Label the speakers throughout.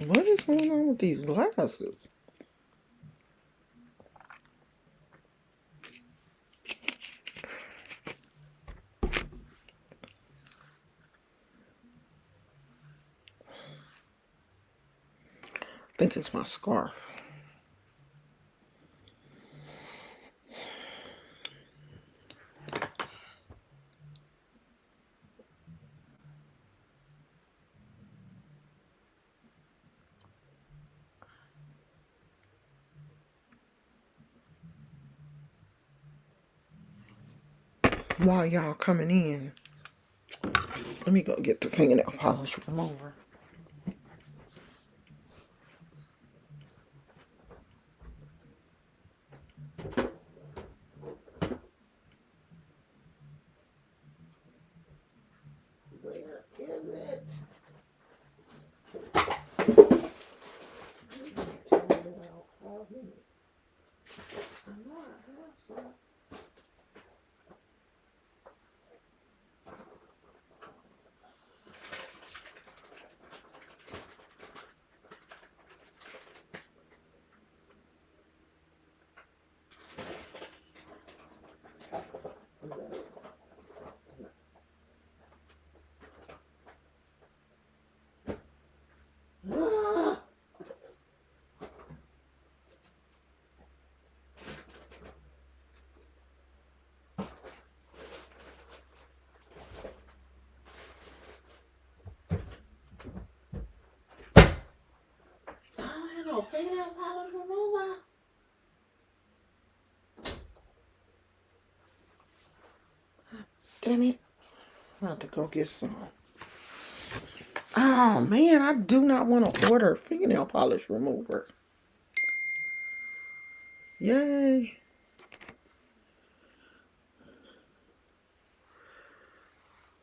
Speaker 1: What is going on with these glasses? I think it's my scarf. While y'all coming in, let me go get the fingernail polish remover. Where is it? I know I have some. No fingernail polish remover. Damn it. I have to go get some. Oh man, I do not want to order fingernail polish remover. Yay.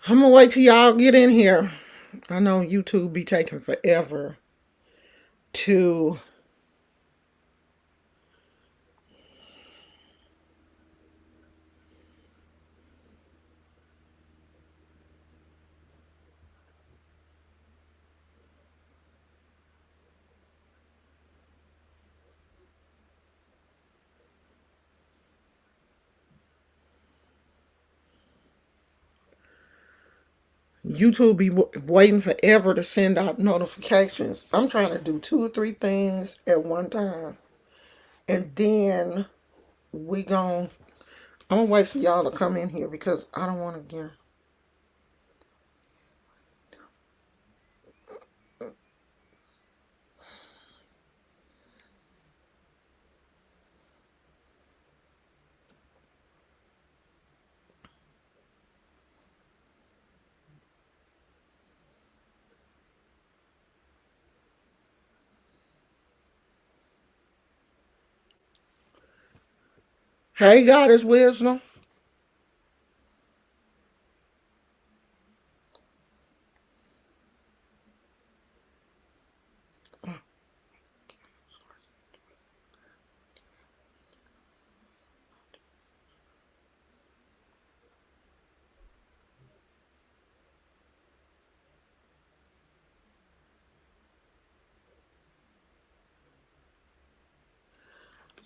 Speaker 1: I'm gonna wait till y'all get in here. I know YouTube be taking forever to YouTube be waiting forever to send out notifications. I'm trying to do 2 or 3 things at one time. And then I'm gonna wait for y'all to come in here because I don't want to get. Hey, Goddess Wisdom.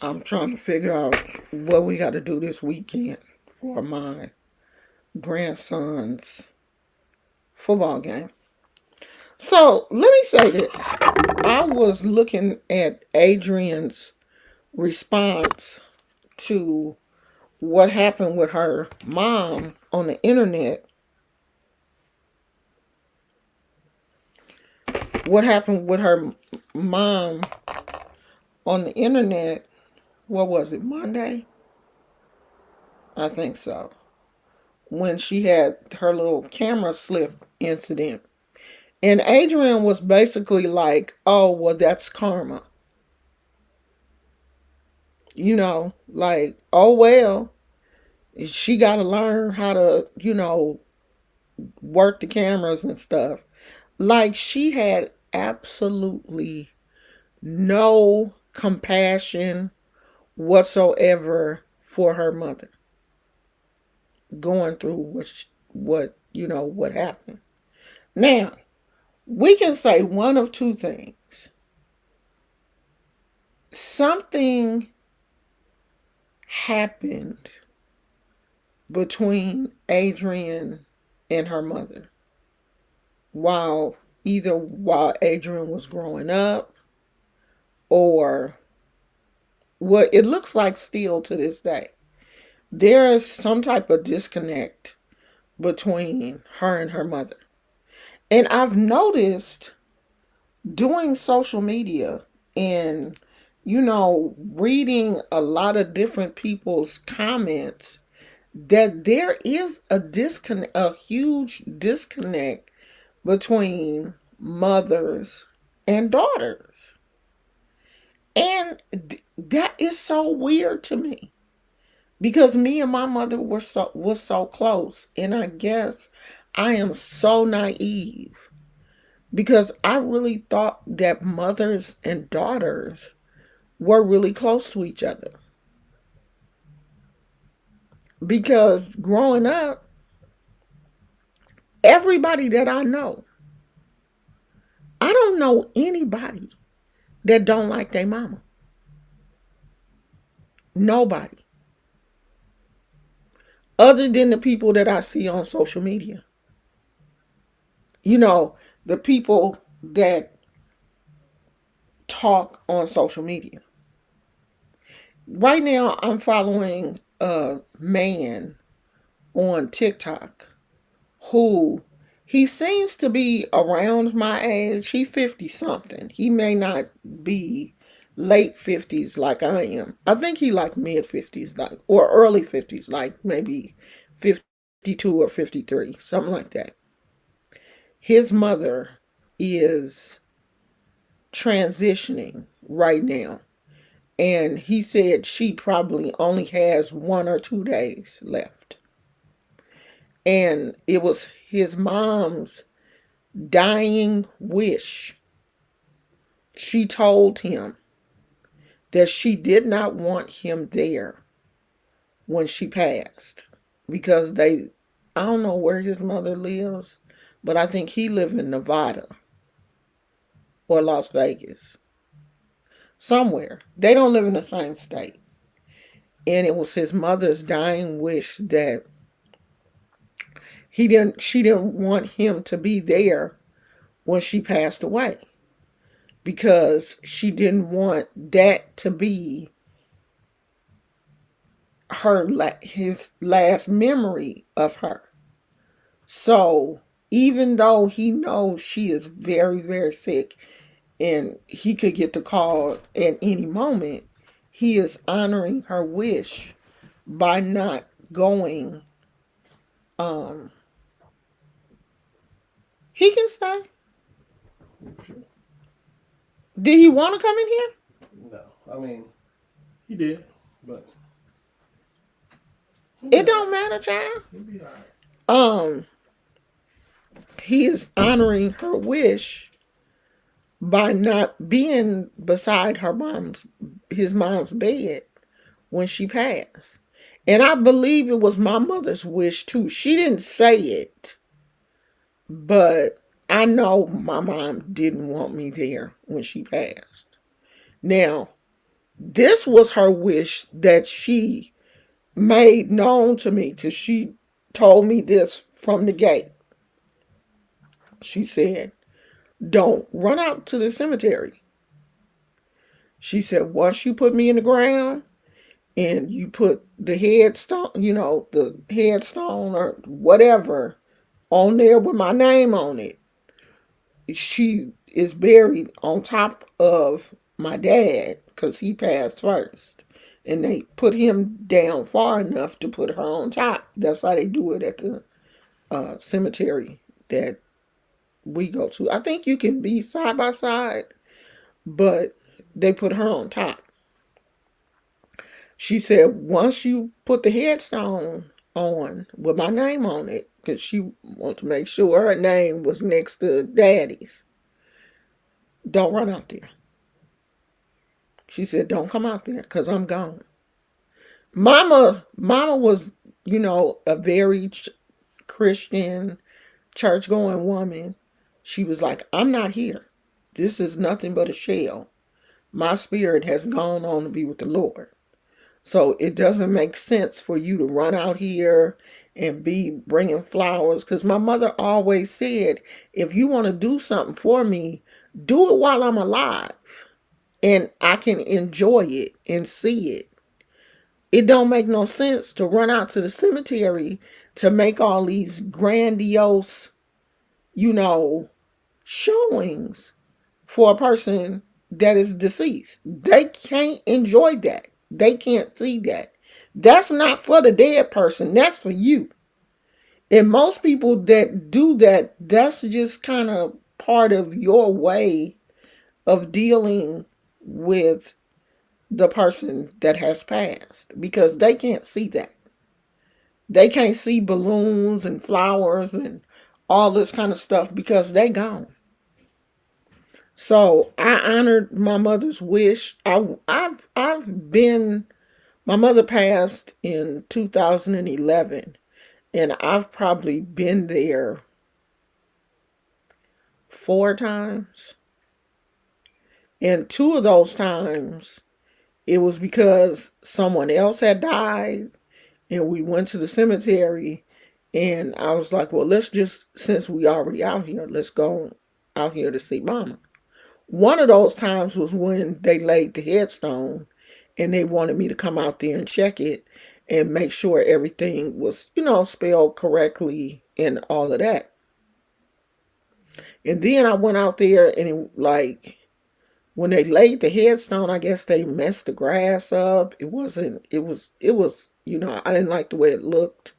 Speaker 1: I'm trying to figure out what we got to do this weekend for my grandson's football game. So let me say this. I was looking at Adrian's response to what happened with her mom on the internet. What happened with her mom on the internet? What was it, Monday? I think so. When she had her little camera slip incident. And Adrian was basically like, oh, well, that's karma. Like, oh, well, she got to learn how to, work the cameras and stuff. Like, she had absolutely no compassion whatsoever for her mother going through what happened. Now, we can say one of two things. Something happened between Adrian and her mother while Adrian was growing up, or what it looks like still to this day. There is some type of disconnect between her and her mother. And I've noticed doing social media and, reading a lot of different people's comments that there is a huge disconnect between mothers and daughters. And that is so weird to me because me and my mother was so close, and I guess I am so naive because I really thought that mothers and daughters were really close to each other. Because growing up, everybody that I don't know anybody that don't like their mama. Nobody. Other than the people that I see on social media. The people that talk on social media. Right now, I'm following a man on TikTok who he seems to be around my age. He 50 something. He may not be late 50s like I am. I think he like mid 50s, like, or early 50s, like maybe 52 or 53, something like that. His mother is transitioning right now. And he said she probably only has 1 or 2 days left. And it was his mom's dying wish. She told him that she did not want him there when she passed. Because I don't know where his mother lives, but I think he lives in Nevada or Las Vegas. Somewhere. They don't live in the same state. And it was his mother's dying wish that she didn't want him to be there when she passed away, because she didn't want that to be his last memory of her. So even though he knows she is very, very sick and he could get the call at any moment, he is honoring her wish by not going. He can stay. Did he want to come in here?
Speaker 2: No, I mean, he did, but
Speaker 1: it don't matter, child.
Speaker 2: He'll be all right.
Speaker 1: He is honoring her wish by not being beside his mom's bed when she passed. And I believe it was my mother's wish too. She didn't say it, but I know my mom didn't want me there when she passed. Now, this was her wish that she made known to me, because she told me this from the gate. She said, "Don't run out to the cemetery." She said, "Once you put me in the ground and you put the headstone or whatever on there with my name on it, she is buried on top of my dad because he passed first. And they put him down far enough to put her on top. That's how they do it at the cemetery that we go to. I think you can be side by side, but they put her on top. She said once you put the headstone on with my name on it, because she wanted to make sure her name was next to Daddy's, don't run out there. She said, "Don't come out there because I'm gone." Mama was, a very Christian, church going woman. She was like, I'm not here. This is nothing but a shell. My spirit has gone on to be with the Lord. So it doesn't make sense for you to run out here and be bringing flowers. Because my mother always said, if you want to do something for me, do it while I'm alive and I can enjoy it and see it. It don't make no sense to run out to the cemetery to make all these grandiose, you know, showings for a person that is deceased. They can't enjoy that. They can't see that. That's not for the dead person. That's for you. And most people that do that, that's just kind of part of your way of dealing with the person that has passed because they can't see that. They can't see balloons and flowers and all this kind of stuff because they gone. So I honored my mother's wish. I've been, my mother passed in 2011, and I've probably been there 4 times. And 2 of those times it was because someone else had died and we went to the cemetery, and I was like, well, let's just, since we already out here, let's go out here to see mama. One of those times was when they laid the headstone and they wanted me to come out there and check it and make sure everything was, spelled correctly and all of that. And then I went out there and when they laid the headstone, I guess they messed the grass up. It was, I didn't like the way it looked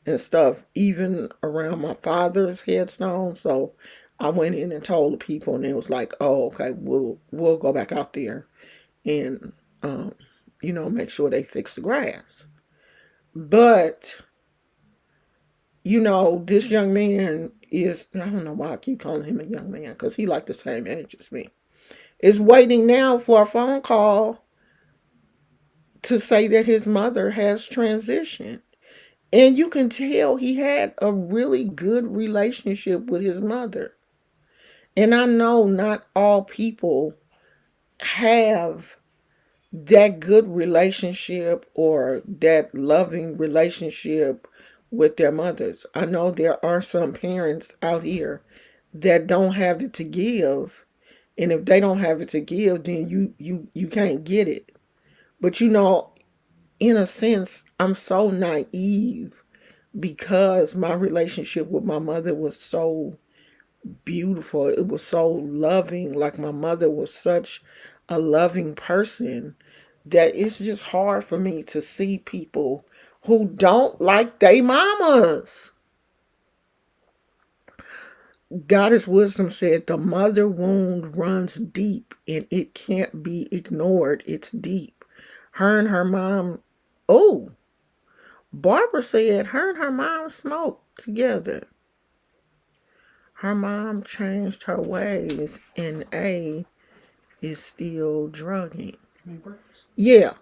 Speaker 1: and stuff, even around my father's headstone. So I went in and told the people, and it was like, oh, okay, we'll go back out there and make sure they fix the grass. But this young man is, I don't know why I keep calling him a young man, because he like the same age as me, is waiting now for a phone call to say that his mother has transitioned. And you can tell he had a really good relationship with his mother. And I know not all people have that good relationship or that loving relationship with their mothers. I know there are some parents out here that don't have it to give. And if they don't have it to give, then you can't get it. But in a sense, I'm so naive because my relationship with my mother was so beautiful. It was so loving. Like, my mother was such a loving person that it's just hard for me to see people who don't like their mamas. Goddess Wisdom said the mother wound runs deep and it can't be ignored. It's deep. Her and her mom, oh, Barbara said her and her mom smoked together. Her mom changed her ways, and A is still drugging. Yeah.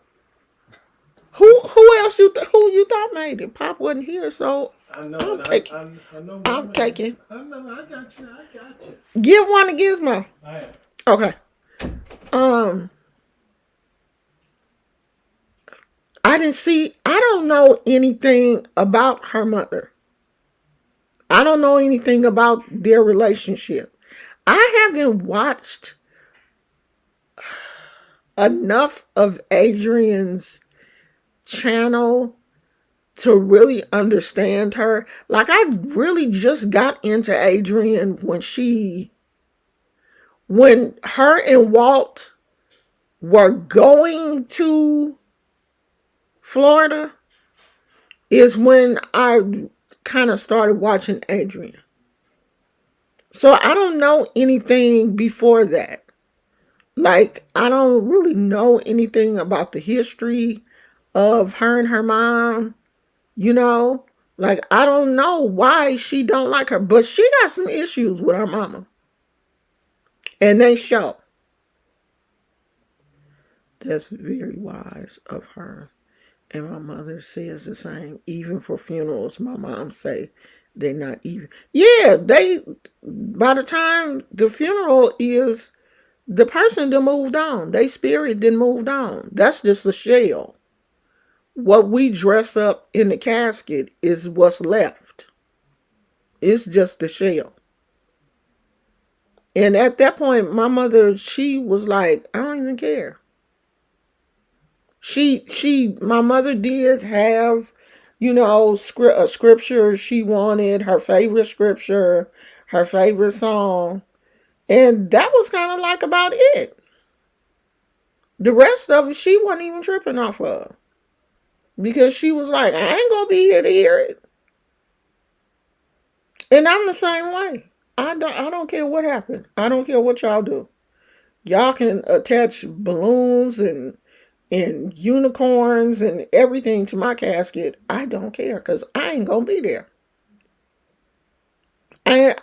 Speaker 1: Who else who you thought made it? Pop wasn't here, so
Speaker 2: I know.
Speaker 1: I'm taking.
Speaker 2: I know.
Speaker 1: I'm taking.
Speaker 2: I know. I got you.
Speaker 1: Give one to Gizmo.
Speaker 2: I am.
Speaker 1: Okay. I don't know anything about her mother. I don't know anything about their relationship. I haven't watched enough of Adrian's channel to really understand her. Like, I really just got into Adrian when her and Walt were going to Florida is when I kind of started watching Adrian. So I don't know anything before that. Like, I don't really know anything about the history of her and her mom, Like, I don't know why she don't like her, but she got some issues with her mama. And they show. That's very wise of her. And my mother says the same. Even for funerals, my mom say they're not even. Yeah, they, by the time the funeral is, the person that moved on, they spirit then moved on. That's just a shell. What we dress up in the casket is what's left. It's just the shell. And at that point, my mother, she was like, I don't even care. My mother did have, a scripture she wanted, her favorite scripture, her favorite song. And that was kind of like about it. The rest of it, she wasn't even tripping off of. Because she was like, I ain't going to be here to hear it. And I'm the same way. I don't care what happened. I don't care what y'all do. Y'all can attach balloons and unicorns and everything to my casket. I don't care because I ain't gonna be there. And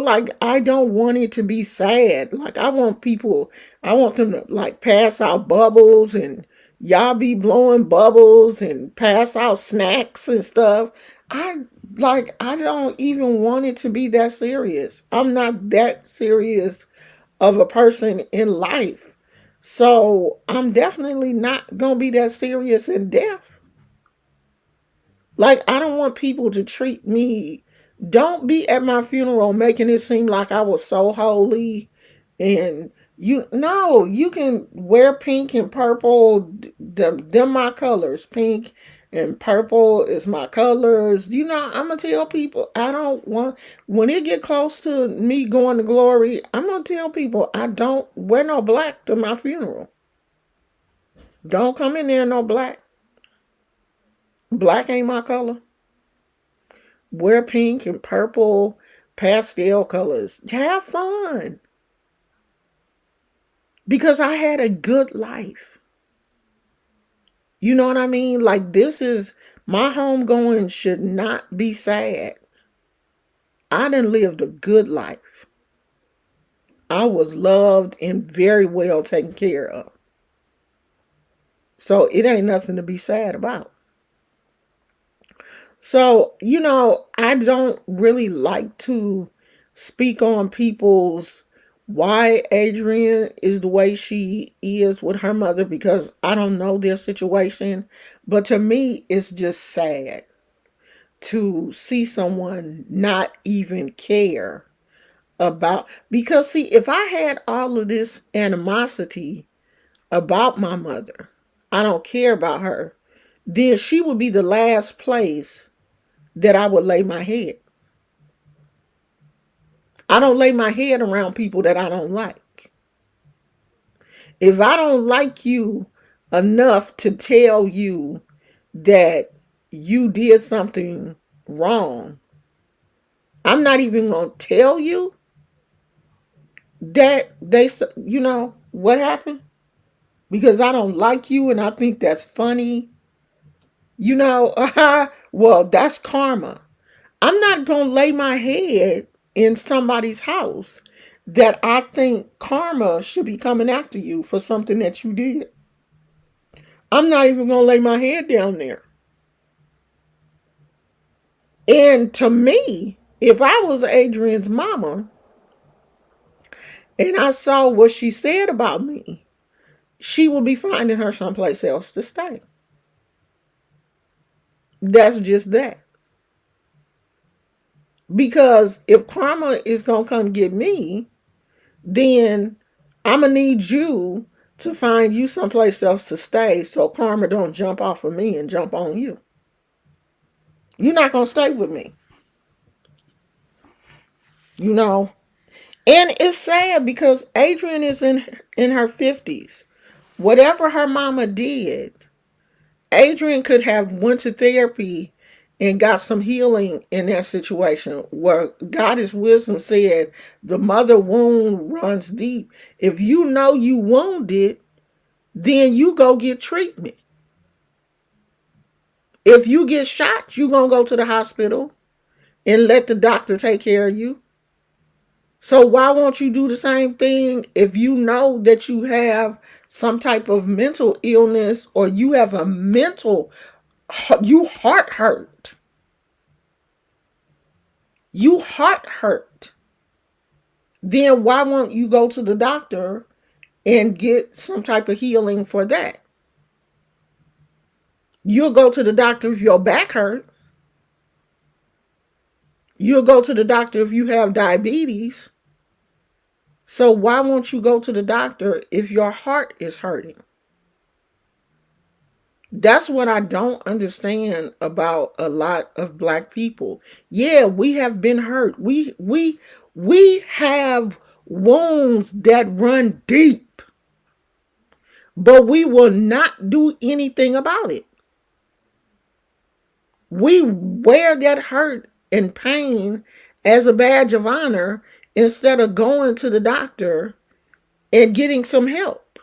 Speaker 1: like I don't want it to be sad. Like I want them to like pass out bubbles and y'all be blowing bubbles and pass out snacks and stuff. I I don't even want it to be that serious. I'm not that serious of a person in life. So I'm definitely not gonna be that serious in death. Like I don't want people to treat me. Don't be at my funeral making it seem like I was so holy and you can wear pink and purple. Them my colors. Pink and purple is my colors. I'm gonna tell people I don't want when it get close to me going to glory, I'm gonna tell people I don't wear no black to my funeral. Don't come in there no black. Black ain't my color. Wear pink and purple pastel colors. Have fun. Because I had a good life. You know what I mean? Like this is my homegoing should not be sad. I done lived a good life. I was loved and very well taken care of. So it ain't nothing to be sad about. So, I don't really like to speak on people's why Adrienne is the way she is with her mother because I don't know their situation. But to me, it's just sad to see someone not even care about. Because, see, if I had all of this animosity about my mother, I don't care about her, then she would be the last place that I would lay my head. I don't lay my head around people that I don't like. If I don't like you enough to tell you that you did something wrong, I'm not even going to tell you that what happened because I don't like you and I think that's funny. Well, that's karma. I'm not going to lay my head in somebody's house that I think karma should be coming after you for something that you did. I'm not even going to lay my head down there. And to me, if I was Adrienne's mama and I saw what she said about me, she would be finding her someplace else to stay. That's just that. Because if karma is going to come get me, then I'm going to need you to find you someplace else to stay so karma don't jump off of me and jump on you. You're not going to stay with me. And it's sad because Adrienne is in her 50s. Whatever her mama did, Adrienne could have went to therapy and got some healing in that situation where Goddess Wisdom said the mother wound runs deep. If you know you wounded, then you go get treatment. If you get shot, you gonna go to the hospital and let the doctor take care of you. So why won't you do the same thing if you know that you have some type of mental illness, or you have a mental, you heart hurt. You heart hurt. Then why won't you go to the doctor and get some type of healing for that? You'll go to the doctor if your back hurt. You'll go to the doctor if you have diabetes. So why won't you go to the doctor if your heart is hurting? That's what I don't understand about a lot of black people. Yeah, we have been hurt. We have wounds that run deep, but we will not do anything about it. We wear that hurt and pain as a badge of honor instead of going to the doctor and getting some help.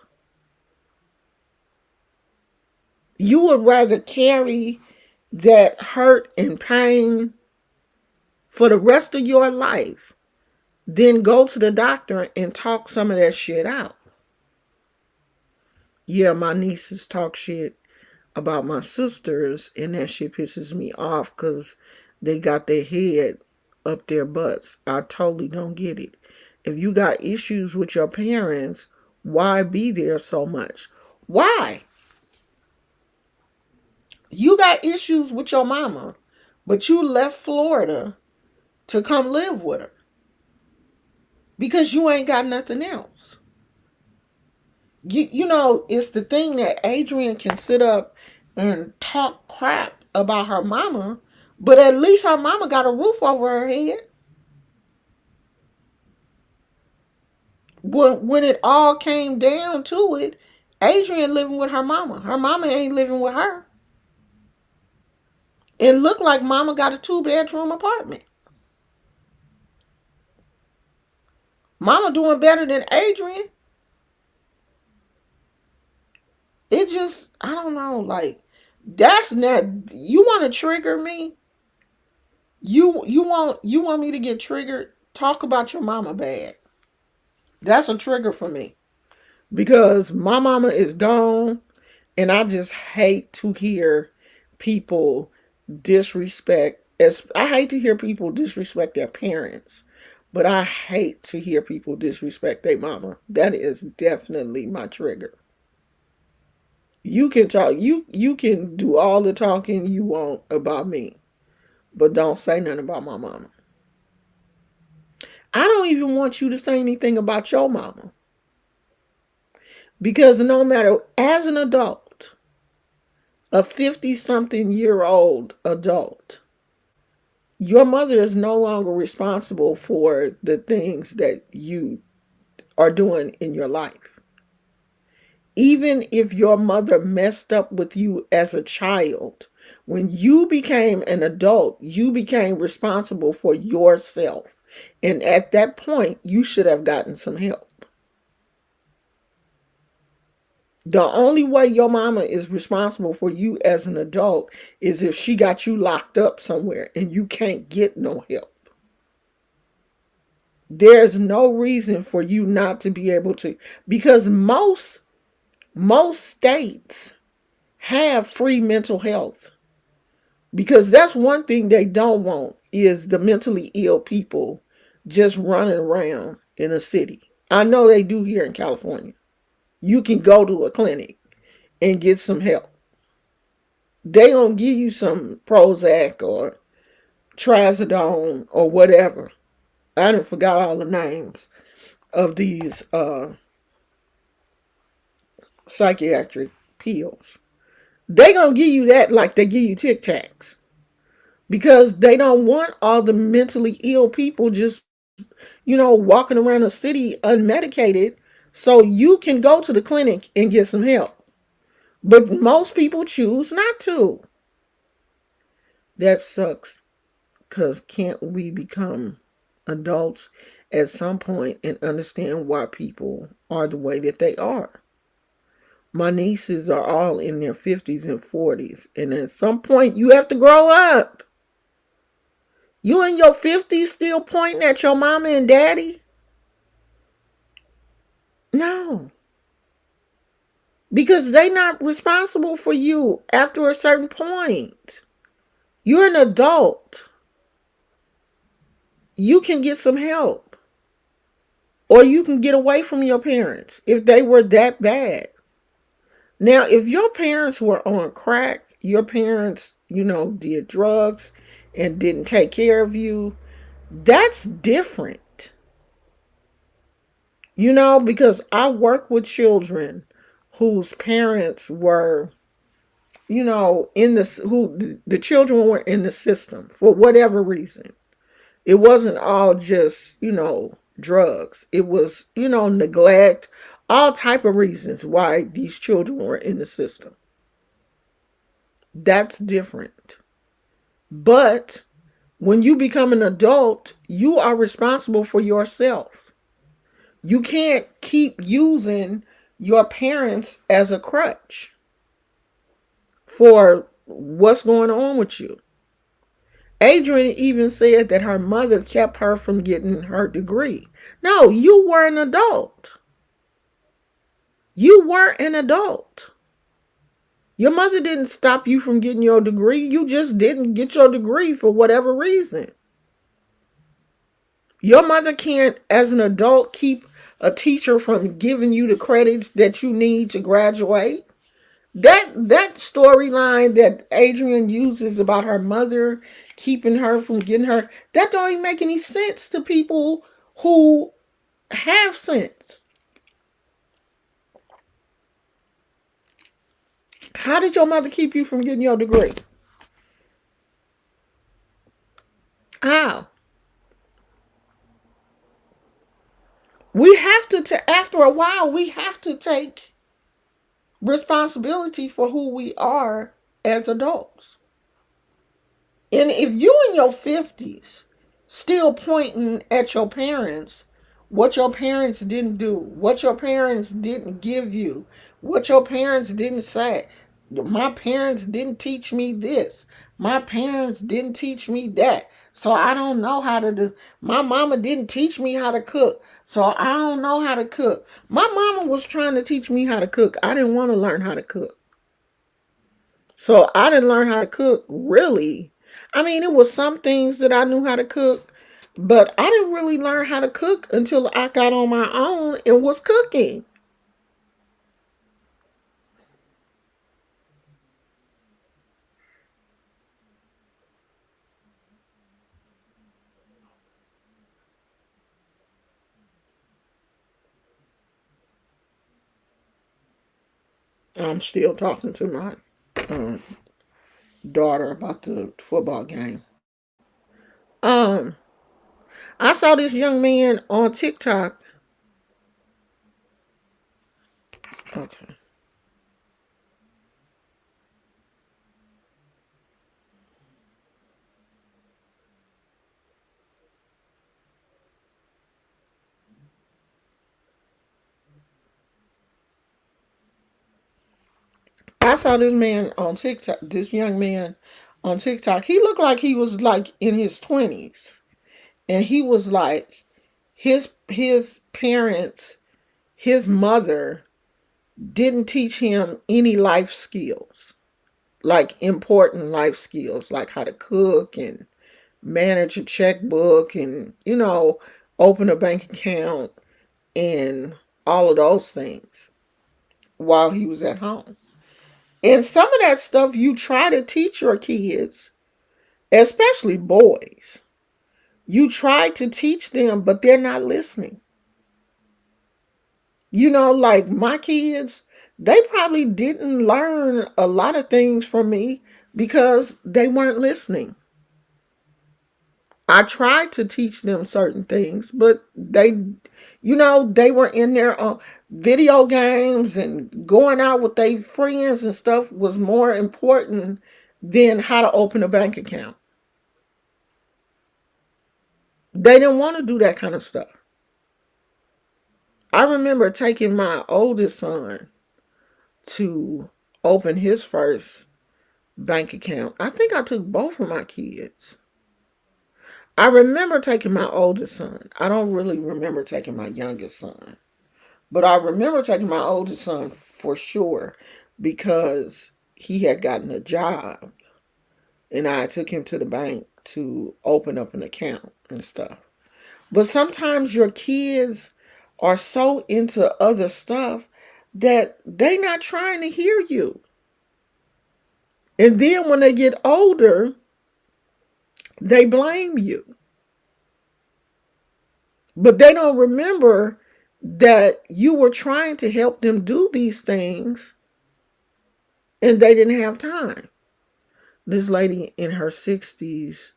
Speaker 1: You would rather carry that hurt and pain for the rest of your life than go to the doctor and talk some of that shit out. Yeah, my nieces talk shit about my sisters, and that shit pisses me off because they got their head up their butts. I totally don't get it. If you got issues with your parents, why be there so much? Why? You got issues with your mama, but you left Florida to come live with her because you ain't got nothing else. You know, it's the thing that Adrian can sit up and talk crap about her mama, but at least her mama got a roof over her head. When it all came down to it, Adrian living with her mama. Her mama ain't living with her. It looked like mama got a 2-bedroom apartment. Mama doing better than Adrian. It just, I don't know, like, that's not, you want to trigger me? You want me to get triggered? Talk about your mama bad. That's a trigger for me because my mama is gone, and I just hate to hear people disrespect. I hate to hear people disrespect their parents, but I hate to hear people disrespect their mama. That is definitely my trigger. You can talk, you can do all the talking you want about me, but don't say nothing about my mama. I don't even want you to say anything about your mama. Because no matter, as an adult, a 50-something-year-old adult, your mother is no longer responsible for the things that you are doing in your life. Even if your mother messed up with you as a child, when you became an adult, you became responsible for yourself. And at that point, you should have gotten some help. The only way your mama is responsible for you as an adult is if she got you locked up somewhere and you can't get no help. There's no reason for you not to be able to, because most states have free mental health. Because that's one thing they don't want, is the mentally ill people just running around in a city. I know they do here in California. You can go to a clinic and get some help. They gonna give you some Prozac or Trazodone or whatever. I done forgot all the names of these psychiatric pills. They gonna give you that like they give you Tic Tacs, because they don't want all the mentally ill people just, walking around the city unmedicated, so you can go to the clinic and get some help. But most people choose not to. That sucks, because can't we become adults at some point and understand why people are the way that they are? My nieces are all in their 50s and 40s, and at some point you have to grow up. You in your 50s still pointing at your mama and daddy? No, because they not responsible for you after a certain point. You're an adult. You can get some help. Or you can get away from your parents if they were that bad. Now, if your parents were on crack, your parents, did drugs and didn't take care of you, that's different. Because I work with children whose parents were, in the children were in the system for whatever reason. It wasn't all just, drugs. It was, neglect, all type of reasons why these children were in the system. That's different. But when you become an adult, you are responsible for yourself. You can't keep using your parents as a crutch for what's going on with you. Adrian even said that her mother kept her from getting her degree. No, you were an adult. You were an adult. Your mother didn't stop you from getting your degree. You just didn't get your degree for whatever reason. Your mother can't, as an adult, keep a teacher from giving you the credits that you need to graduate. That storyline that Adrian uses about her mother keeping her from getting her, that don't even make any sense to people who have sense. How did your mother keep you from getting your degree? How? We have to, after a while, we have to take responsibility for who we are as adults. And if you in your 50s still pointing at your parents, what your parents didn't do, what your parents didn't give you, what your parents didn't say, my parents didn't teach me this, my parents didn't teach me that, so I don't know how to do, my mama didn't teach me how to cook, so I don't know how to cook. My mama was trying to teach me how to cook. I didn't want to learn how to cook. So I didn't learn how to cook, really. I mean, it was some things that I knew how to cook, but I didn't really learn how to cook until I got on my own and was cooking. I'm still talking to my um, daughter about the football game. Um, I saw this young man on TikTok. Okay. I saw this man on TikTok, this young man on TikTok. He looked like he was like in his 20s. And he was like, his parents, his mother didn't teach him any life skills, like important life skills, like how to cook and manage a checkbook and, open a bank account and all of those things while he was at home. And some of that stuff you try to teach your kids, especially boys. You try to teach them, but they're not listening. Like my kids, they probably didn't learn a lot of things from me because they weren't listening. I tried to teach them certain things, but they were in their video games and going out with their friends and stuff was more important than how to open a bank account. They didn't want to do that kind of stuff. I remember taking my oldest son to open his first bank account. I think I took both of my kids. I remember taking my oldest son. I don't really remember taking my youngest son. But I remember taking my oldest son for sure because he had gotten a job and I took him to the bank to open up an account and stuff. But sometimes your kids are so into other stuff that they not trying to hear you. And then when they get older, they blame you. But they don't remember that you were trying to help them do these things and they didn't have time. This lady in her 60s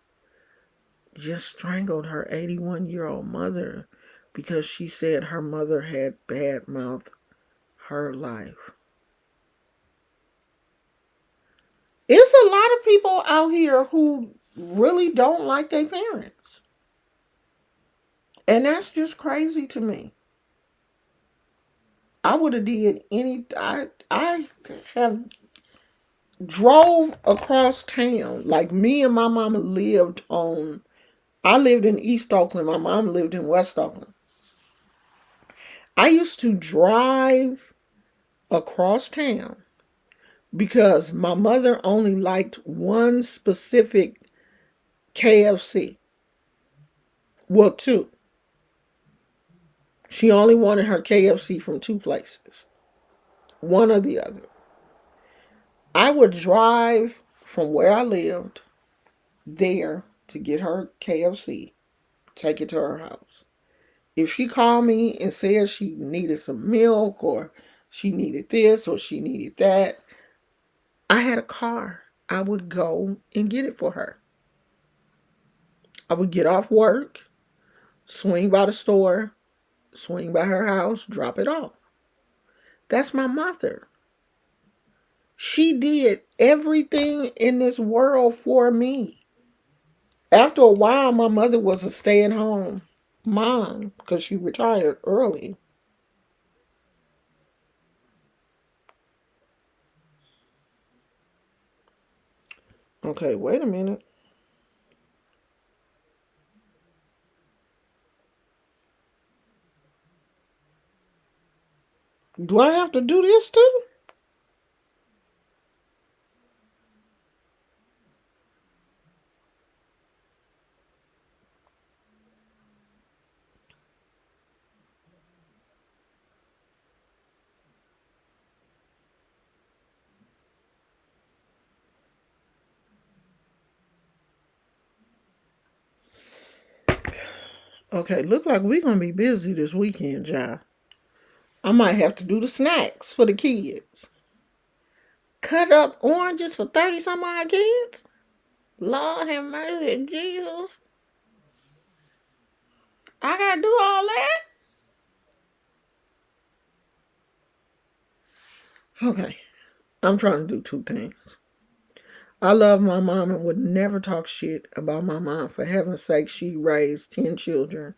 Speaker 1: just strangled her 81-year-old mother because she said her mother had bad mouthed her life. It's a lot of people out here who really don't like their parents. And that's just crazy to me. I would have did any I have drove across town. Like me and my mama lived on I lived in East Oakland. My mom lived in West Oakland. I used to drive across town because my mother only liked one specific KFC. Well, two. She only wanted her KFC from two places, one or the other. I would drive from where I lived there to get her KFC, take it to her house. If she called me and said she needed some milk or she needed this or she needed that, I had a car. I would go and get it for her. I would get off work, swing by the store, swing by her house, drop it off. That's my mother. She did everything in this world for me. After a while, my mother was a stay-at-home mom because she retired early. Okay, wait a minute. Do I have to do this too? Okay, look like we're gonna be busy this weekend, y'all. I might have to do the snacks for the kids. Cut up oranges for 30 some odd kids? Lord have mercy, Jesus. I gotta do all that? Okay, I'm trying to do two things. I love my mom and would never talk shit about my mom. For heaven's sake, she raised 10 children.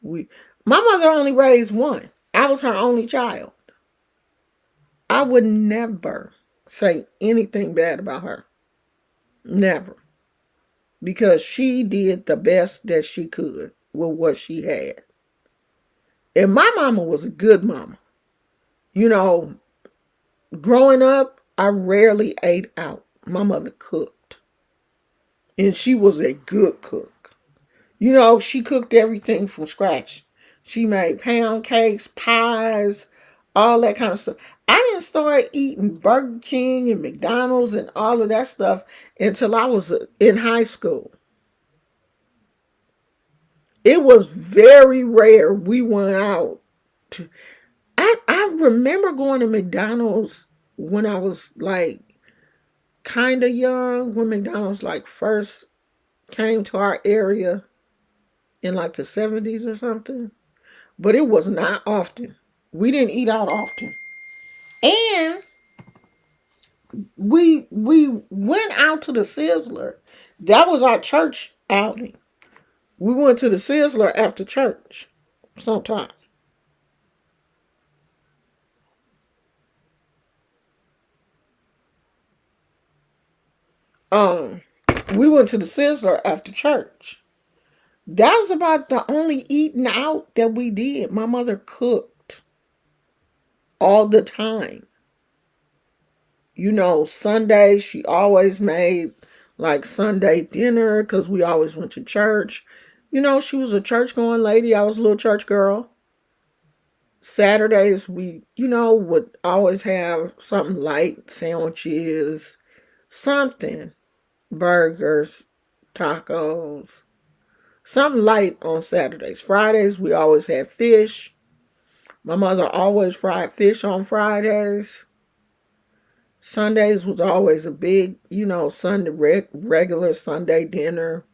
Speaker 1: We, my mother only raised one. I was her only child. I would never say anything bad about her. Never. Because she did the best that she could with what she had. And my mama was a good mama. You know, growing up, I rarely ate out. My mother cooked. And she was a good cook. You know, she cooked everything from scratch. She made pound cakes, pies, all that kind of stuff. I didn't start eating Burger King and McDonald's and all of that stuff until I was in high school. It was very rare we went out to. I remember going to McDonald's when I was like kind of young, when McDonald's like first came to our area in like the 70s or something. But it was not often. We didn't eat out often. And we went out to the Sizzler. That was our church outing. We went to the Sizzler after church sometime. Um, we went to the Sizzler after church. That was about the only eating out that we did. My mother cooked. all the time. Sunday, she always made like Sunday dinner because we always went to church. She was a church going lady. I was a little church girl. Saturdays, we, would always have something light, sandwiches, something, burgers, tacos, something light on Saturdays. Fridays, we always had fish. My mother always fried fish on Fridays. Sundays was always a big, Sunday regular Sunday dinner.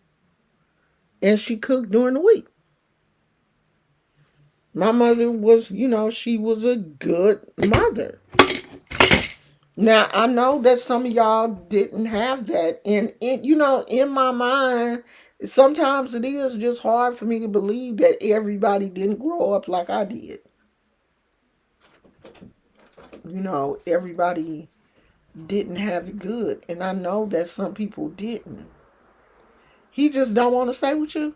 Speaker 1: And she cooked during the week. My mother was, she was a good mother. Now I know that some of y'all didn't have that, and in my mind, sometimes it is just hard for me to believe that everybody didn't grow up like I did. Everybody didn't have it good, and I know that some people didn't. He just don't want to stay with you.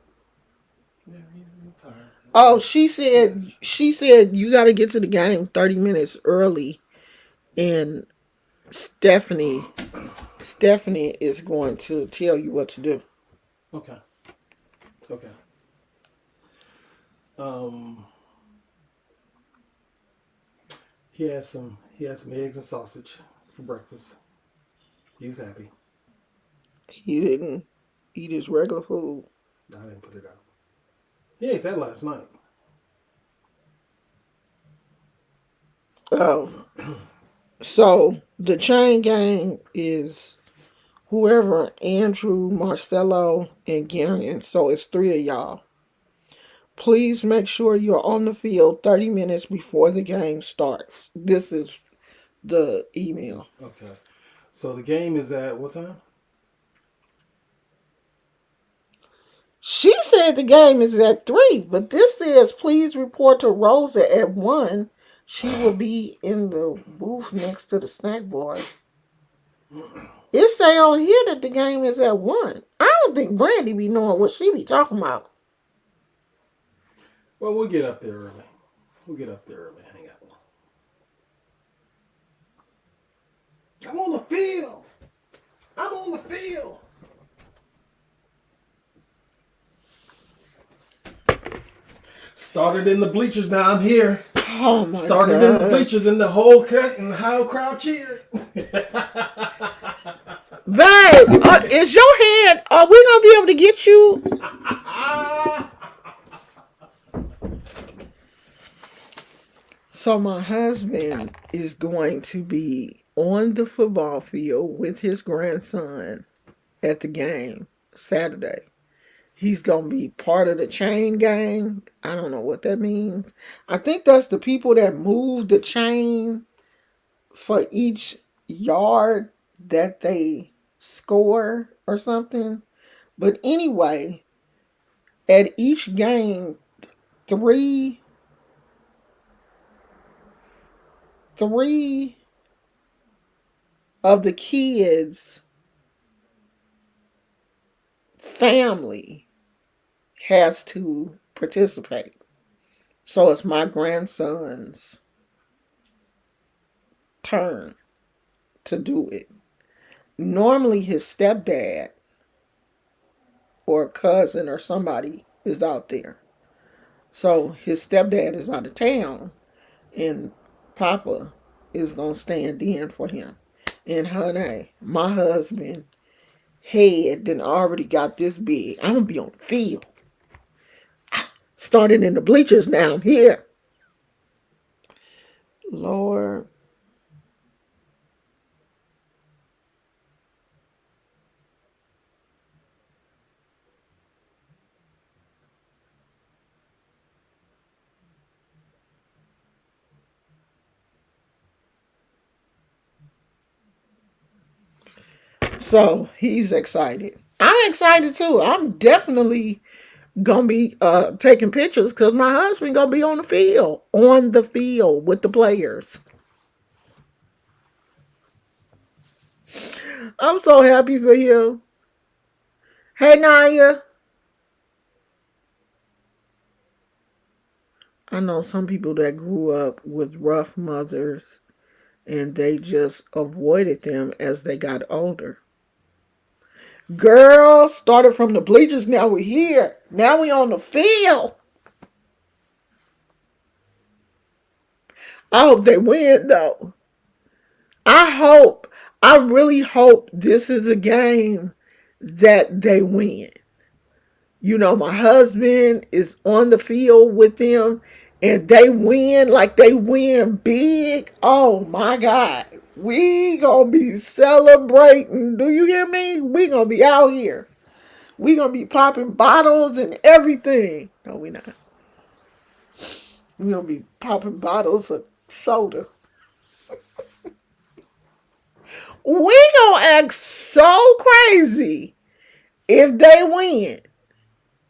Speaker 2: Yeah, he's tired.
Speaker 1: Oh, she said you got to get to the game 30 minutes early, and Stephanie Stephanie is going to tell you what to do.
Speaker 2: Okay. Okay. Um, he had some eggs and sausage for breakfast. He was happy.
Speaker 1: He didn't eat his regular food.
Speaker 2: I didn't put it out. He ate that last night.
Speaker 1: Oh, so the chain gang is whoever Andrew, Marcelo, and Garion. So it's three of y'all. Please make sure you're on the field 30 minutes before the game starts. This is the email.
Speaker 2: Okay. So the game is at what time?
Speaker 1: She said the game is at 3, but this says please report to Rosa at 1. She will be in the booth next to the snack bar. It say on here that the game is at 1. I don't think Brandy be knowing what she be talking about.
Speaker 2: Well, we'll get up there early. We'll get up there early. Hang out. I'm on the field. I'm on the field. Started in the bleachers. Now I'm here.
Speaker 1: Oh my
Speaker 2: Started
Speaker 1: God.
Speaker 2: in the bleachers and the whole crowd cheered.
Speaker 1: Babe, is your hand, are we going to be able to get you? So my husband is going to be on the football field with his grandson at the game Saturday. He's going to be part of the chain gang. I don't know what that means. I think that's the people that move the chain for each yard that they score or something. But anyway, at each game, three of the kids' family has to participate. So it's my grandson's turn to do it. Normally his stepdad or cousin or somebody is out there. So his stepdad is out of town and Papa is going to stand in for him. And honey, my husband head done already got this big. I'm going to be on the field. Starting in the bleachers now. I'm here. Lord. So he's excited. I'm excited too. I'm definitely gonna be taking pictures because my husband gonna be on the field with the players. I'm so happy for you. Hey Naya, I know some people that grew up with rough mothers and they just avoided them as they got older. Girl, started from the bleachers, now we're here. Now we on the field. I hope they win though. I really hope this is a game that they win. You know, my husband is on the field with them and they win like they win big. Oh my God. We gonna be celebrating. Do you hear me? We gonna be out here. We gonna be popping bottles and everything. No, we not. We gonna be popping bottles of soda. We gonna act so crazy if they win.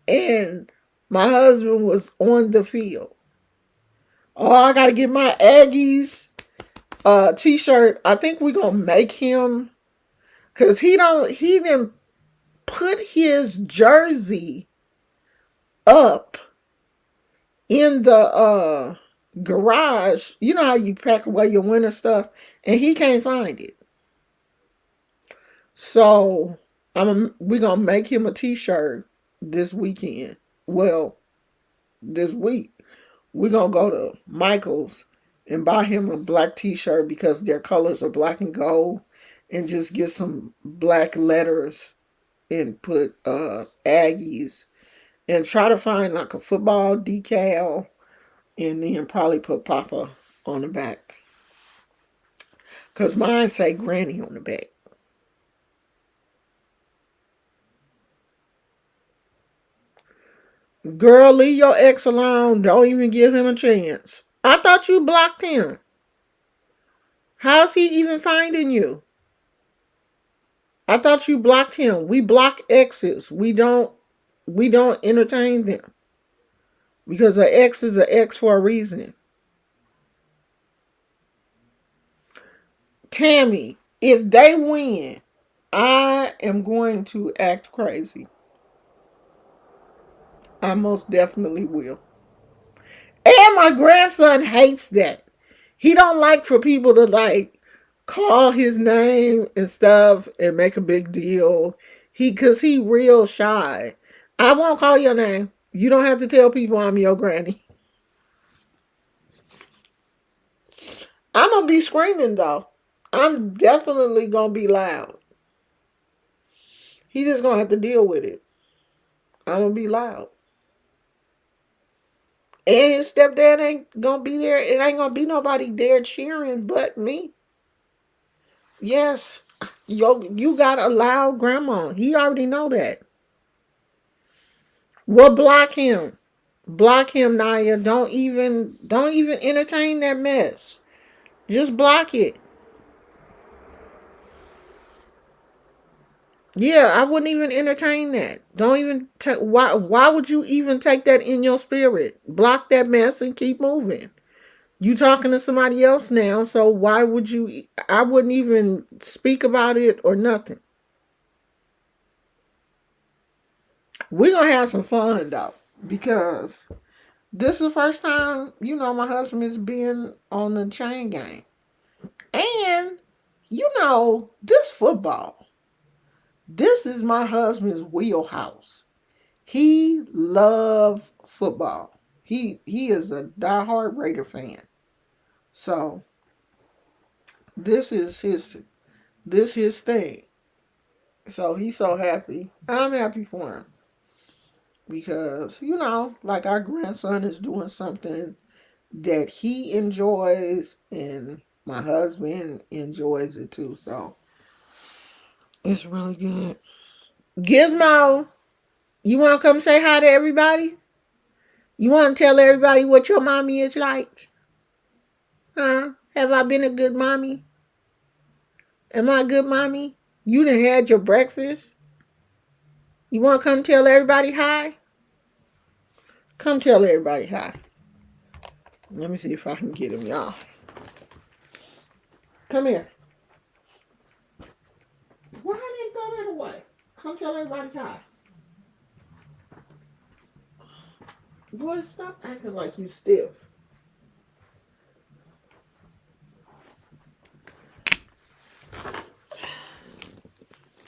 Speaker 1: And my husband was on the field. Oh, I gotta get my Aggies t-shirt. I think we're gonna make him, because he didn't put his jersey up in the garage. You know how you pack away your winter stuff, and he can't find it. So we're gonna make him a t-shirt this weekend. Well, this week. We're gonna go to Michael's and buy him a black t-shirt because their colors are black and gold, and just get some black letters and put Aggies, and try to find like a football decal, and then probably put Papa on the back, because mine say Granny on the back. Girl, leave your ex alone. Don't even give him a chance. I thought you blocked him. How's he even finding you? I thought you blocked him. We block exes. We don't entertain them. Because an ex is an ex for a reason. Tammy, if they win, I am going to act crazy. I most definitely will. And my grandson hates that. He don't like for people to like call his name and stuff and make a big deal. Cause he real shy. I won't call your name. You don't have to tell people I'm your granny. I'm gonna be screaming though. I'm definitely gonna be loud. He just gonna have to deal with it. I'm gonna be loud. And his stepdad ain't gonna be there. It ain't gonna be nobody there cheering but me. Yes, you gotta allow grandma. He already know that. Well, block him. Block him, Naya. Don't even entertain that mess. Just block it. Yeah, I wouldn't even entertain that. Don't even take. Why would you even take that in your spirit? Block that mess and keep moving. You talking to somebody else now, so why would you? I wouldn't even speak about it or nothing. We're gonna have some fun though, because this is the first time, my husband has been on the chain gang. And, this football, this is my husband's wheelhouse. He loves football. He is a diehard Raider fan. So this his thing. So he's so happy. I'm happy for him. Because, like our grandson is doing something that he enjoys, and my husband enjoys it too. So it's really good. Gizmo, you want to come say hi to everybody? You want to tell everybody what your mommy is like? Huh? Have I been a good mommy? Am I a good mommy? You done had your breakfast? You want to come tell everybody hi? Come tell everybody hi. Let me see if I can get him, y'all. Come here. Why didn't throw that away? Come tell everybody hi. Boy, stop acting like you stiff.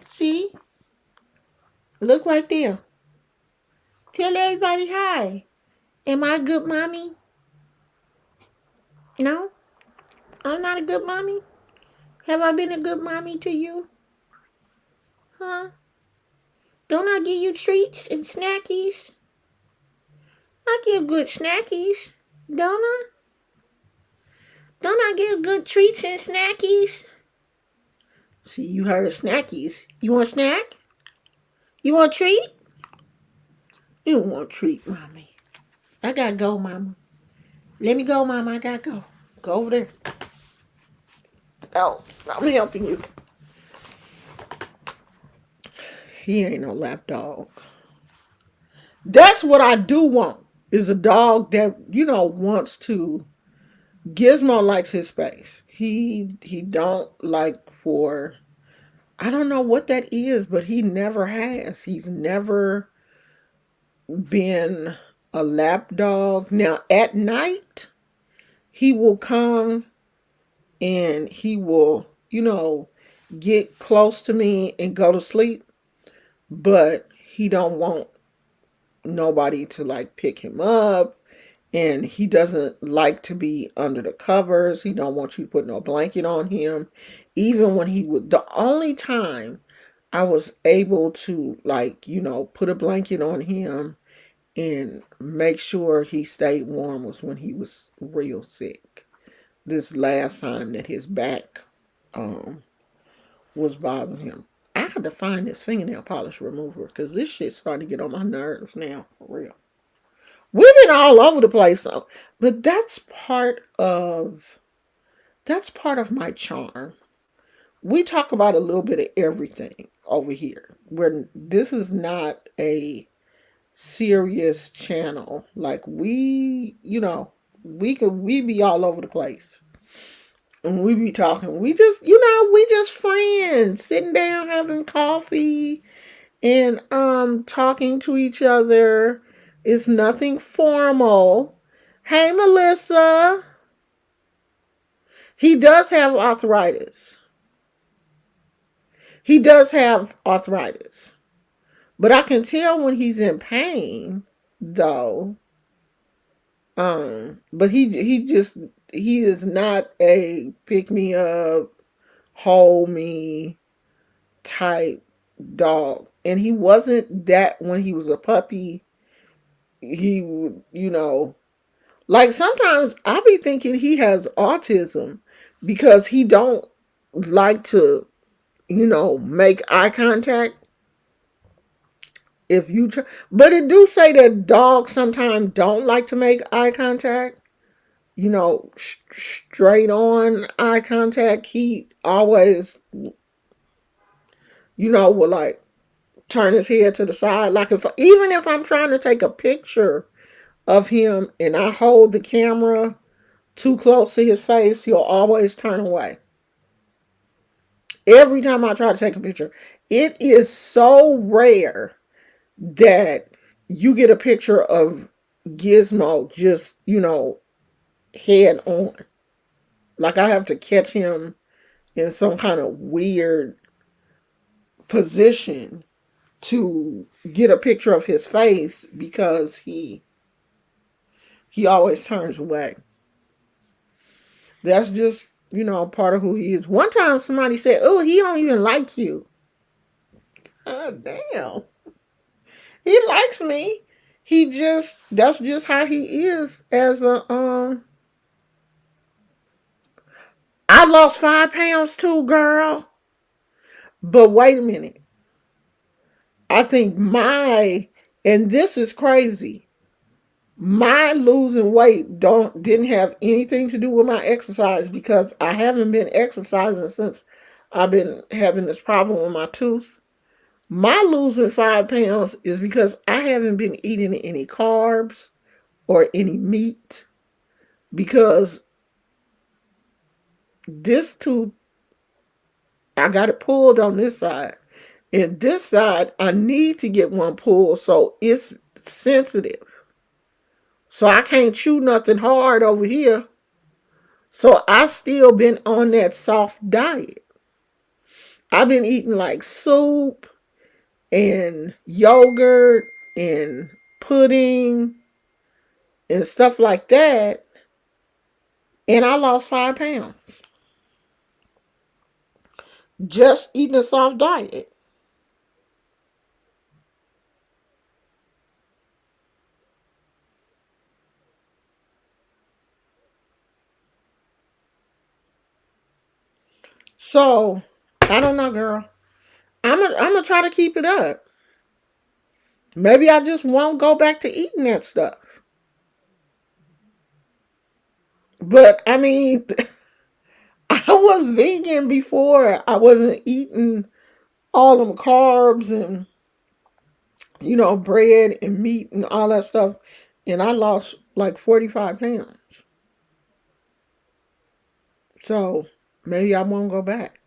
Speaker 1: See? Look right there. Tell everybody hi. Am I a good mommy? No? I'm not a good mommy? Have I been a good mommy to you? Huh? Don't I give you treats and snackies? I give good snackies. Don't I? Don't I give good treats and snackies? See, you heard snackies. You want a snack? You want a treat? You want a treat, mommy. I gotta go, mama. Let me go, mama. I gotta go. Go over there. Oh, I'm helping you. He ain't no lap dog. That's what I do want. Is a dog that, wants to. Gizmo likes his space. He don't like for, I don't know what that is, but he never has. He's never been a lap dog. Now at night, he will come and he will, get close to me and go to sleep, but he don't want nobody to like pick him up, and he doesn't like to be under the covers. He don't want you to put no blanket on him. Even when he would, the only time I was able to put a blanket on him and make sure he stayed warm was when he was real sick. This last time that his back was bothering him. I had to find this fingernail polish remover because this shit's starting to get on my nerves now, for real. We've been all over the place, though, but that's part of my charm. We talk about a little bit of everything over here. Where this is not a serious channel. Like we be all over the place. And we be talking. We just friends sitting down having coffee and talking to each other. It's nothing formal. Hey, Melissa. He does have arthritis. He does have arthritis. But I can tell when he's in pain, though. But he is not a pick me up, hold me type dog. And he wasn't that when he was a puppy. He would, like sometimes I be thinking he has autism because he don't like to, make eye contact. If you try, but it do say that dogs sometimes don't like to make eye contact. Straight on eye contact. He always, will like turn his head to the side. Like even if I'm trying to take a picture of him and I hold the camera too close to his face, he'll always turn away. Every time I try to take a picture, it is so rare that you get a picture of Gizmo just, head on. Like I have to catch him in some kind of weird position to get a picture of his face because he always turns away. That's just, part of who he is. One time somebody said, "Oh, he don't even like you." God damn. He likes me. That's just how he is as a I lost 5 pounds too, girl. But wait a minute. I think and this is crazy. My losing weight didn't have anything to do with my exercise because I haven't been exercising since I've been having this problem with my tooth. My losing 5 pounds is because I haven't been eating any carbs or any meat because this tooth, I got it pulled on this side. And this side, I need to get one pulled so it's sensitive. So I can't chew nothing hard over here. So I still been on that soft diet. I've been eating like soup and yogurt and pudding and stuff like that. And I lost 5 pounds. Just eating a soft diet. So I don't know, girl. I'm gonna try to keep it up. Maybe I just won't go back to eating that stuff. But I mean, I was vegan before. I wasn't eating all them carbs and bread and meat and all that stuff, and I lost like 45 pounds. So maybe I won't go back.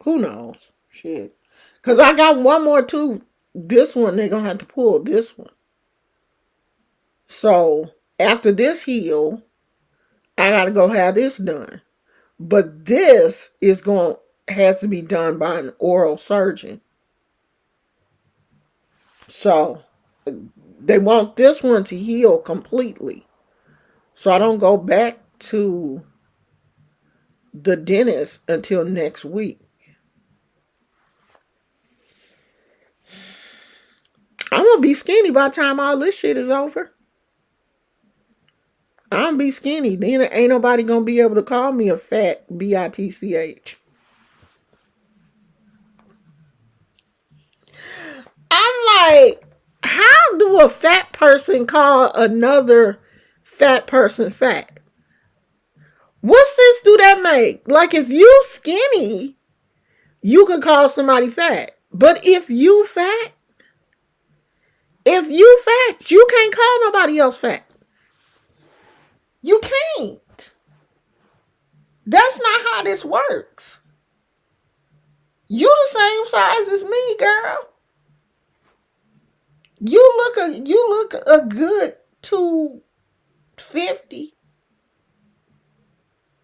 Speaker 1: Who knows? Shit. Cause I got one more tooth. This one they're gonna have to pull this one. So after this heal, I gotta go have this done. But this is going has to be done by an oral surgeon. So they want this one to heal completely. So I don't go back to the dentist until next week. I'm gonna be skinny by the time all this shit is over. I'm gonna be skinny. Then ain't nobody gonna be able to call me a fat bitch. I'm like, how do a fat person call another fat person fat? What sense do that make? Like, if you skinny, you can call somebody fat. But if you fat, you can't call nobody else fat. You can't. That's not how this works. You the same size as me, girl. You look a good 250.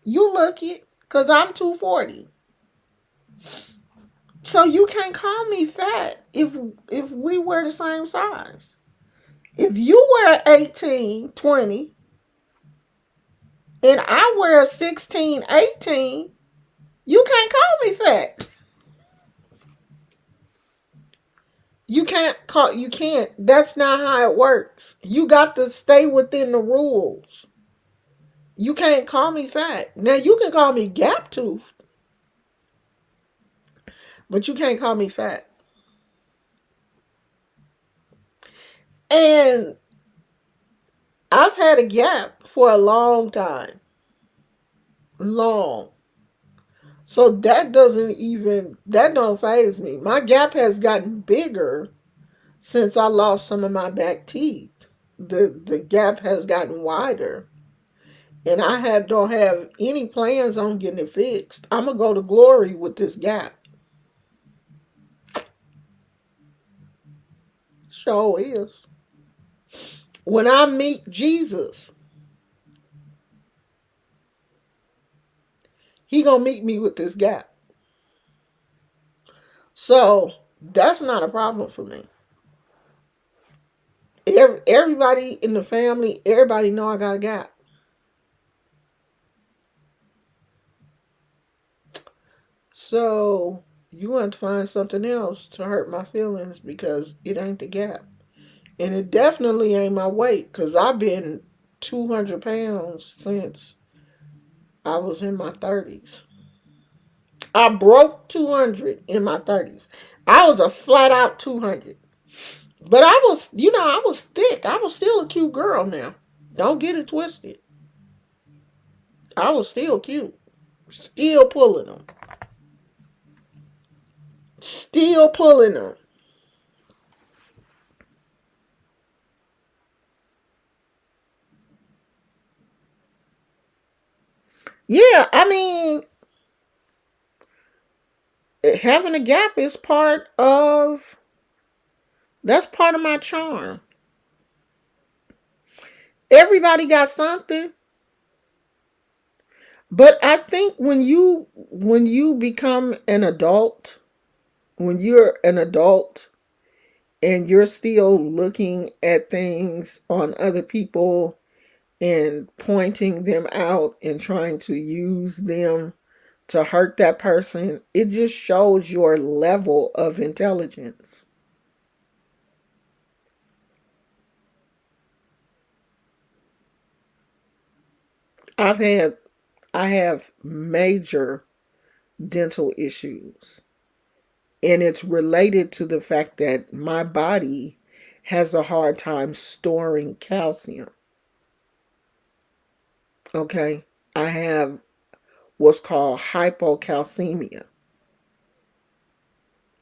Speaker 1: You look it, cause I'm 240. So you can't call me fat if we were the same size. If you wear 18, 20, and I wear 16, 18, you can't call me fat. You can't. That's not how it works. You got to stay within the rules. You can't call me fat. Now you can call me gap toothed, but you can't call me fat. And I've had a gap for a long time. Long. So that don't faze me. My gap has gotten bigger since I lost some of my back teeth. The gap has gotten wider. And don't have any plans on getting it fixed. I'm gonna go to glory with this gap. Sure is. When I meet Jesus, he gonna meet me with this gap. So that's not a problem for me. Everybody in the family, everybody know I got a gap. So you want to find something else to hurt my feelings because it ain't the gap. And it definitely ain't my weight because I've been 200 pounds since I was in my 30s. I broke 200 in my 30s. I was a flat out 200. But I was thick. I was still a cute girl now. Don't get it twisted. I was still cute. Still pulling them. Still pulling them. Yeah, I mean, having a gap is that's part of my charm. Everybody got something. But I think when you become an adult, when you're an adult and you're still looking at things on other people and pointing them out and trying to use them to hurt that person, it just shows your level of intelligence. I've had I have major dental issues, and it's related to the fact that my body has a hard time storing calcium. Okay? I have what's called hypocalcemia.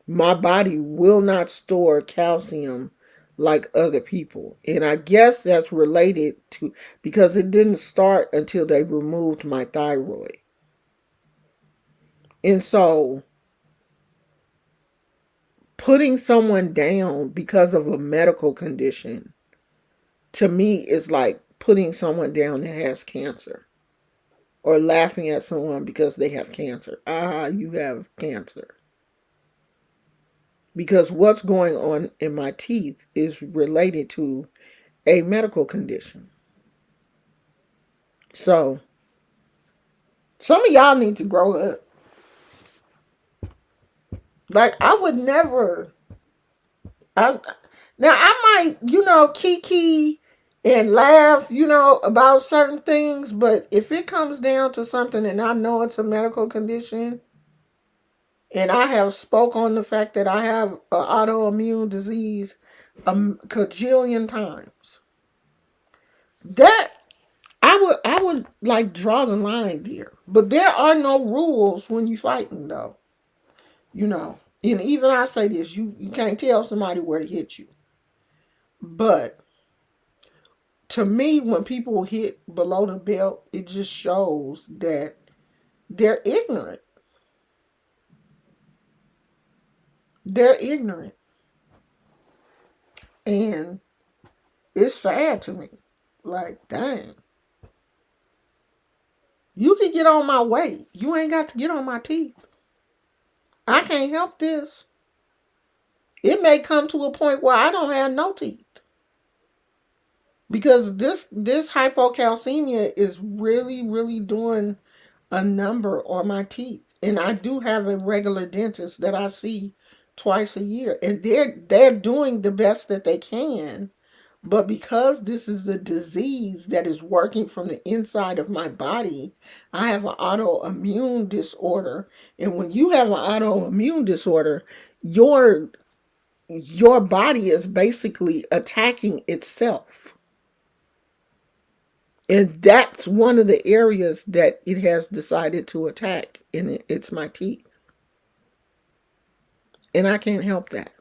Speaker 1: My body will not store calcium like other people. And I guess that's related to because it didn't start until they removed my thyroid. And so putting someone down because of a medical condition to me is like putting someone down that has cancer or laughing at someone because they have cancer. Ah, you have cancer. Because what's going on in my teeth is related to a medical condition. So, some of y'all need to grow up. Like, I would never. I, Now, I might, kiki and laugh, about certain things, but if it comes down to something and I know it's a medical condition, and I have spoke on the fact that I have an autoimmune disease a cajillion times, that I would like draw the line there. But there are no rules when you fighting though. And even I say this, you can't tell somebody where to hit you. But to me, when people hit below the belt, it just shows that they're ignorant. They're ignorant. And it's sad to me. Like, dang. You can get on my weight. You ain't got to get on my teeth. I can't help this. It may come to a point where I don't have no teeth. Because this hypocalcemia is really, really doing a number on my teeth. And I do have a regular dentist that I see twice a year. And they're doing the best that they can. But because this is a disease that is working from the inside of my body, I have an autoimmune disorder. And when you have an autoimmune disorder, your your body is basically attacking itself. And that's one of the areas that it has decided to attack, and it's my teeth. And I can't help that.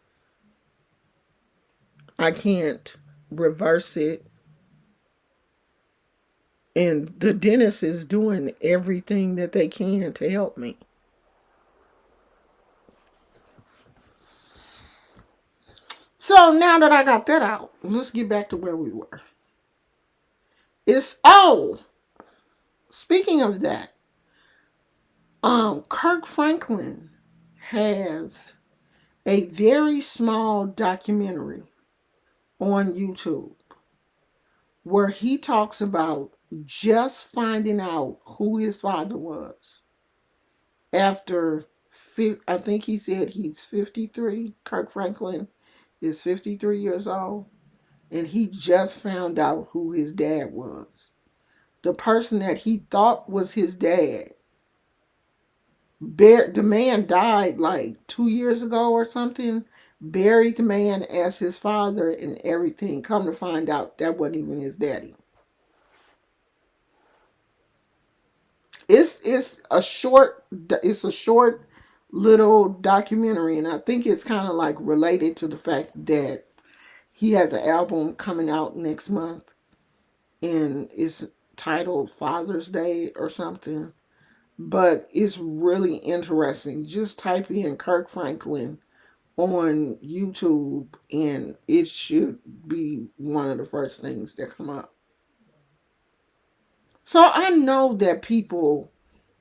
Speaker 1: I can't reverse it. And the dentist is doing everything that they can to help me. So now that I got that out, let's get back to where we were. Speaking of that, Kirk Franklin has a very small documentary on YouTube where he talks about just finding out who his father was after, I think he said he's 53. Kirk Franklin is 53 years old, and he just found out who his dad was. The person that he thought was his dad, the man died like 2 years ago or something, buried the man as his father and everything. Come to find out, that wasn't even his daddy. It's a short little documentary, and I think it's kind of like related to the fact that he has an album coming out next month, and it's titled Father's Day or something. But it's really interesting. Just type in Kirk Franklin on YouTube, and it should be one of the first things that come up. So I know that people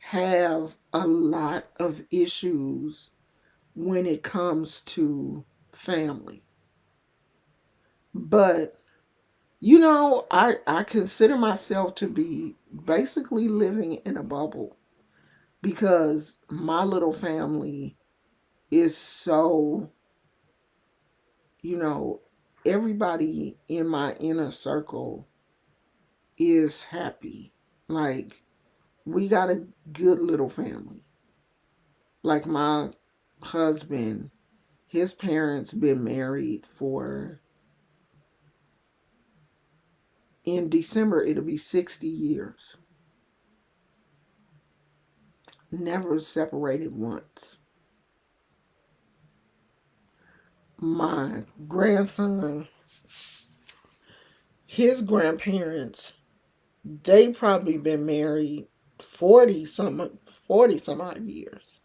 Speaker 1: have a lot of issues when it comes to family. But I consider myself to be basically living in a bubble because my little family is so, you know, everybody in my inner circle is happy. Like, we got a good little family. Like, my husband, his parents been married for, in December it'll be 60 years. Never separated once. My grandson, his grandparents, they probably been married 40 some odd years.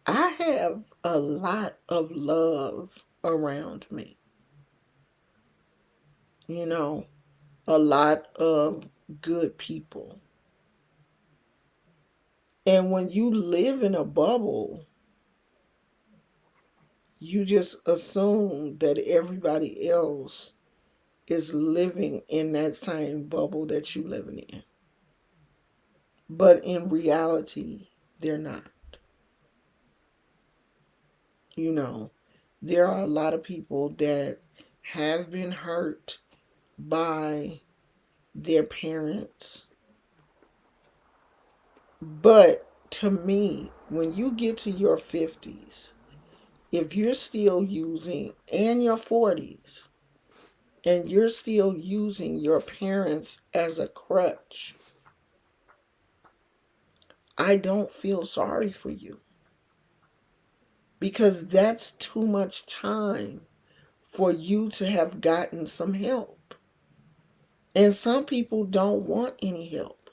Speaker 1: I have a lot of love around me, you know, a lot of good people. And when you live in a bubble, you just assume that everybody else is living in that same bubble that you living in. But in reality, they're not. You know, there are a lot of people that have been hurt by their parents. But to me, when you get to your 50s, if you're still using, and your 40s, and you're still using your parents as a crutch, I don't feel sorry for you because that's too much time for you to have gotten some help. And some people don't want any help.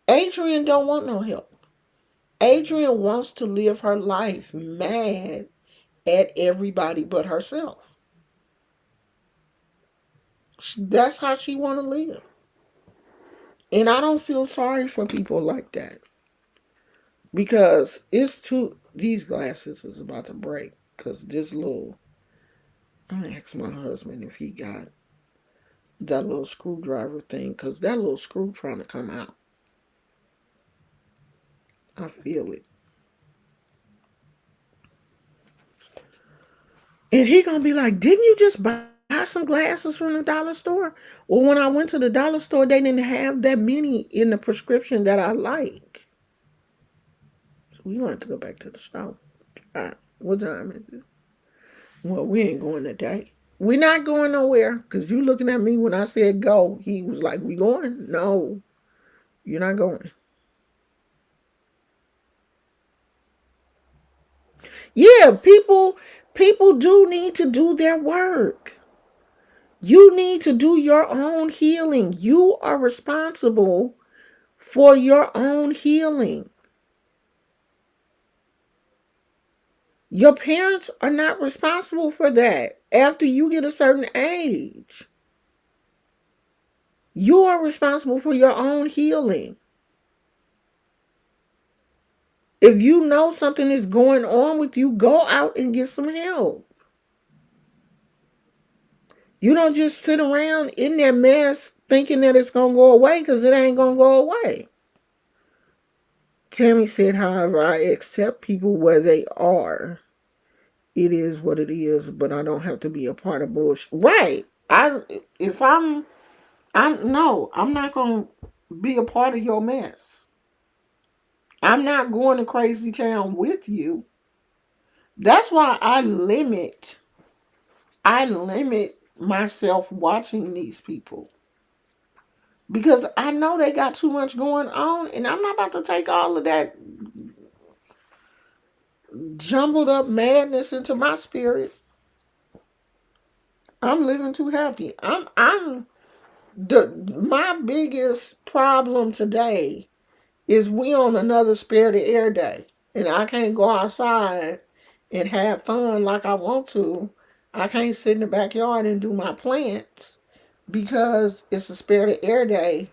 Speaker 1: Adrienne don't want no help. Adrienne wants to live her life mad at everybody but herself. That's how she want to live. And I don't feel sorry for people like that because it's too, these glasses is about to break because this little, I'm going to ask my husband if he got that little screwdriver thing because that little screw trying to come out. I feel it. And he gonna be like, didn't you just buy some glasses from the dollar store? Well, when I went to the dollar store, they didn't have that many in the prescription that I like. So we gonna have to go back to the store. What time is it? Well, we ain't going today. We not going nowhere. Cause you looking at me when I said go. He was like, we going? No, you're not going. Yeah, people do need to do their work. You need to do your own healing. You are responsible for your own healing. Your parents are not responsible for that after you get a certain age. You are responsible for your own healing. If you know something is going on with you, go out and get some help. You don't just sit around in that mess thinking that it's going to go away because it ain't going to go away. Tammy said, however, I accept people where they are. It is what it is, but I don't have to be a part of bullshit. Right. If I'm no, I'm not gonna be a part of your mess. I'm not going to crazy town with you. That's why I limit myself watching these people. Because I know they got too much going on and I'm not about to take all of that jumbled up madness into my spirit. I'm living too happy. I'm my biggest problem today is we on another spirited air day and I can't go outside and have fun like I want to. I can't sit in the backyard and do my plants because it's a Spare the Air Day,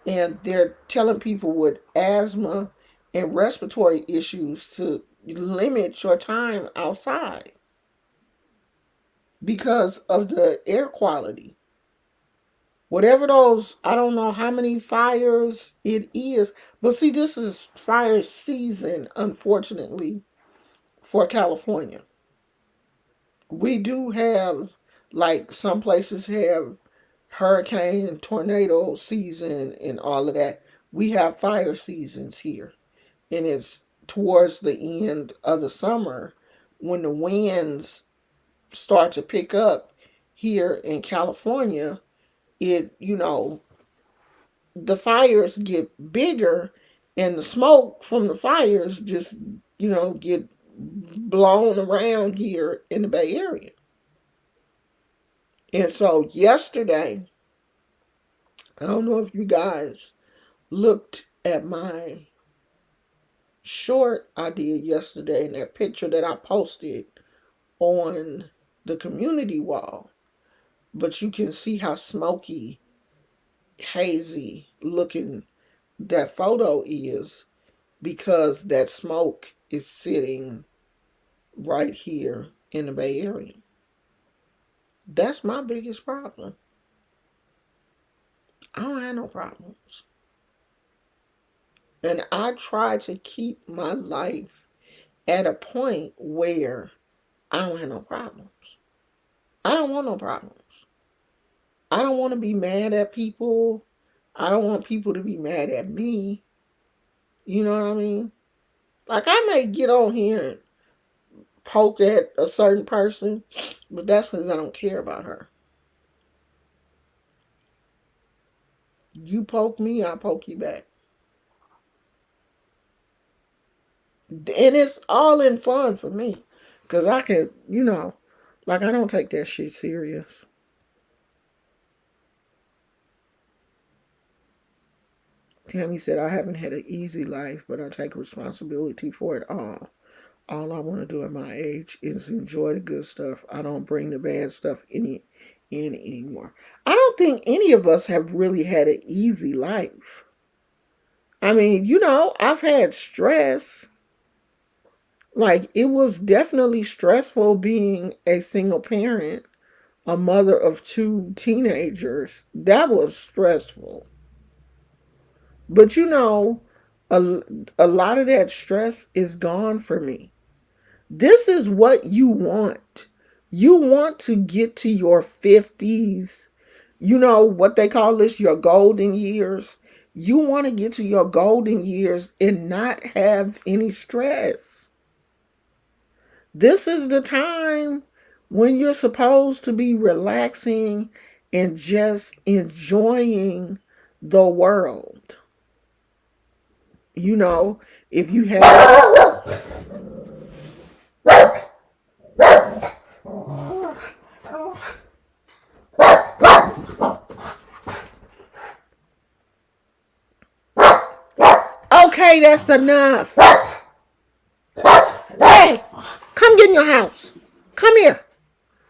Speaker 1: and they're telling people with asthma and respiratory issues to limit your time outside because of the air quality. Whatever those, I don't know how many fires it is, but see, this is fire season, unfortunately, for California. We do have, like, some places have hurricane and tornado season and all of that. We have fire seasons here, and it's towards the end of the summer when the winds start to pick up here in California. The fires get bigger, and the smoke from the fires just, get blown around here in the Bay Area. And so yesterday, I don't know if you guys looked at my short I did yesterday and that picture that I posted on the community wall, but you can see how smoky, hazy looking that photo is because that smoke is sitting right here in the Bay Area. That's my biggest problem. I don't have no problems. And I try to keep my life at a point where I don't have no problems. I don't want no problems. I don't want to be mad at people. I don't want people to be mad at me. You know what I mean? Like, I may get on here and poke at a certain person, but that's because I don't care about her. You poke me, I poke you back. And it's all in fun for me. Because I can, like, I don't take that shit serious. Tammy said, I haven't had an easy life, but I take responsibility for it all. All I want to do at my age is enjoy the good stuff. I don't bring the bad stuff in anymore. I don't think any of us have really had an easy life. I mean, I've had stress. Like, it was definitely stressful being a single parent, a mother of two teenagers. That was stressful. But a, a lot of that stress is gone for me. This is what you want. You want to get to your 50s, what they call this, your golden years. You want to get to your golden years and not have any stress. This is the time when you're supposed to be relaxing and just enjoying the world. If you have... Okay, that's enough. Hey, come get in your house. Come here.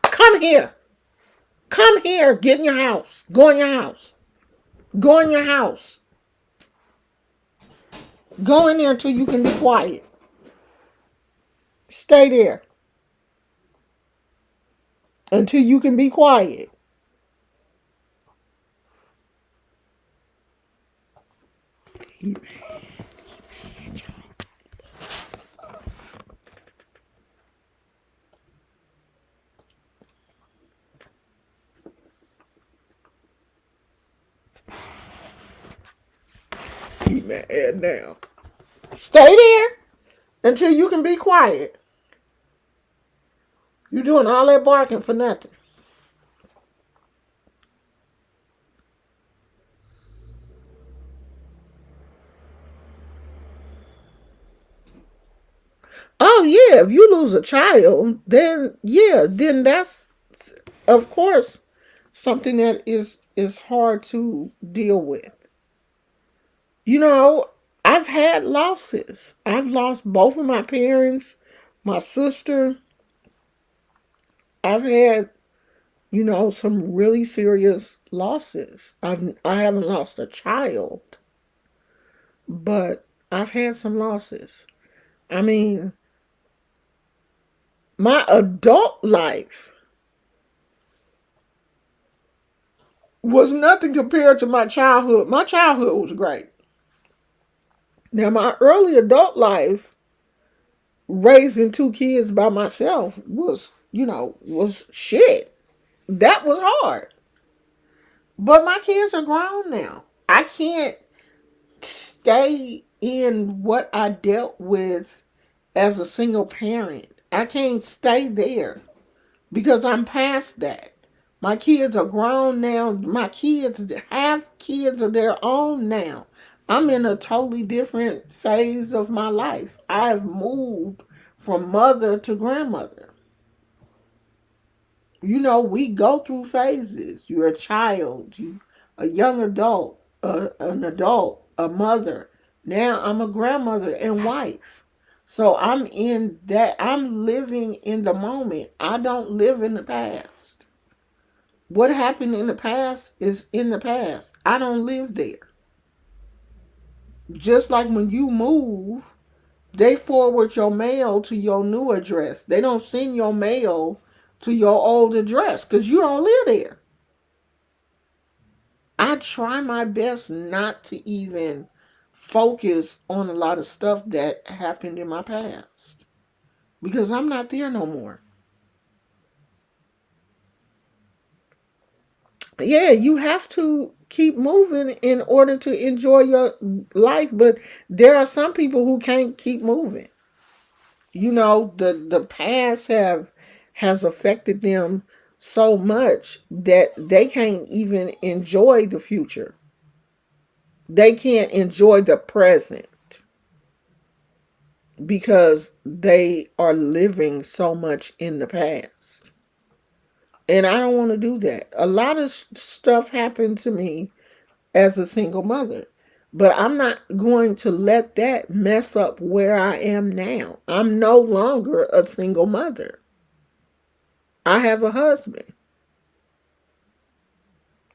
Speaker 1: Come here. Come here. Get in your house. Go in your house. Go in your house. Go in there until you can be quiet. Stay there until you can be quiet. He mad now. Stay there until you can be quiet. You're doing all that barking for nothing. Oh yeah, if you lose a child, then that's, of course, something that is hard to deal with. I've had losses. I've lost both of my parents, my sister. I've had some really serious losses. I haven't lost a child, but I've had some losses. I mean, my adult life was nothing compared to my childhood. My childhood was great. Now, my early adult life, raising two kids by myself was shit. That was hard. But my kids are grown now. I can't stay in what I dealt with as a single parent. I can't stay there because I'm past that. My kids are grown now. My kids have kids of their own now. I'm in a totally different phase of my life. I've moved from mother to grandmother. We go through phases. You're a child, a young adult, an adult, a mother. Now I'm a grandmother and wife. So I'm living in the moment. I don't live in the past. What happened in the past is in the past. I don't live there. Just like when you move, they forward your mail to your new address. They don't send your mail to your old address because you don't live there. I try my best not to even focus on a lot of stuff that happened in my past because I'm not there no more. Yeah, you have to keep moving in order to enjoy your life, but there are some people who can't keep moving. The past has affected them so much that they can't even enjoy the future. They can't enjoy the present because they are living so much in the past. And I don't want to do that. A lot of stuff happened to me as a single mother. But I'm not going to let that mess up where I am now. I'm no longer a single mother. I have a husband.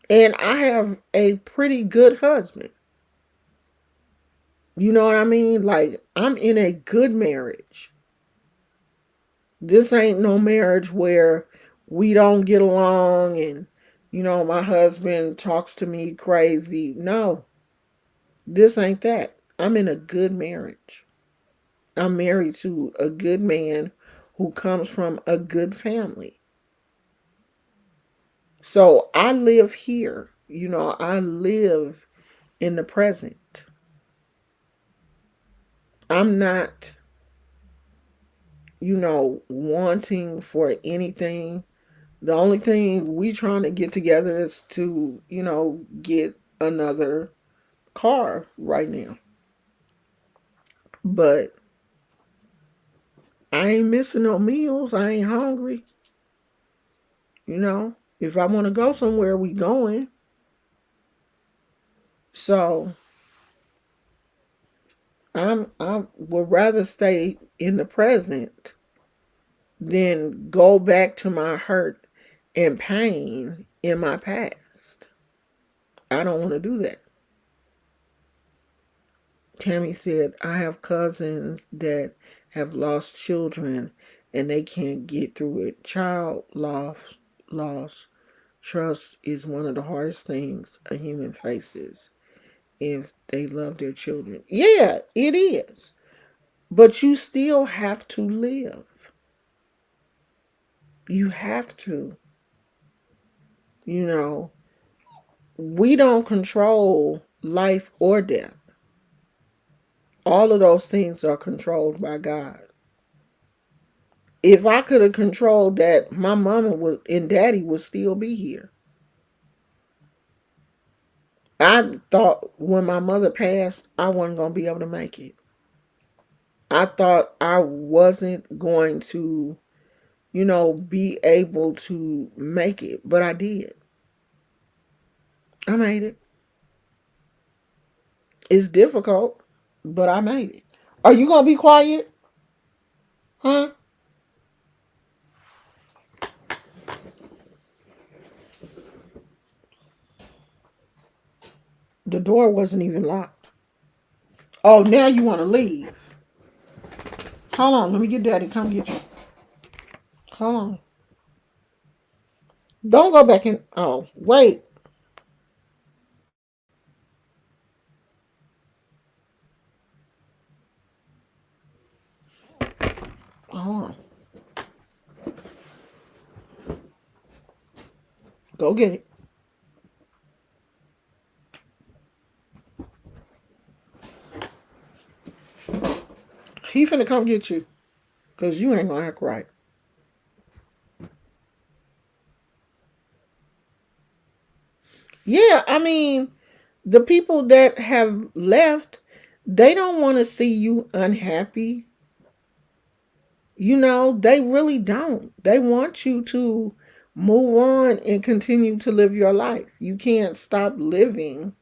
Speaker 1: And I have a pretty good husband. You know what I mean? Like, I'm in a good marriage. This ain't no marriage where we don't get along and, my husband talks to me crazy. No, this ain't that. I'm in a good marriage. I'm married to a good man who comes from a good family. So I live here. I live in the present. I'm not, wanting for anything. The only thing we trying to get together is to, get another car right now. But I ain't missing no meals. I ain't hungry. If I want to go somewhere, we going. So I would rather stay in the present than go back to my hurt and pain in my past. I don't want to do that. Tammy said, I have cousins that have lost children and they can't get through it. Child loss, trust is one of the hardest things a human faces if they love their children. Yeah, it is. But you still have to live. You have to. You know, we don't control life or death. All of those things are controlled by God. If I could have controlled that, my mama and daddy would still be here. I thought when my mother passed, I wasn't going to be able to make it. I thought I wasn't going to, be able to make it, but I did. I made it. It's difficult, but I made it. Are you going to be quiet? Huh? The door wasn't even locked. Oh, now you want to leave. Hold on. Let me get Daddy. Come get you. Hold on. Don't go back in. Oh, wait. Hold on. Go get it. He finna come get you. Because you ain't gonna act right. Yeah, I mean, the people that have left, they don't want to see you unhappy. They really don't. They want you to move on and continue to live your life. You can't stop living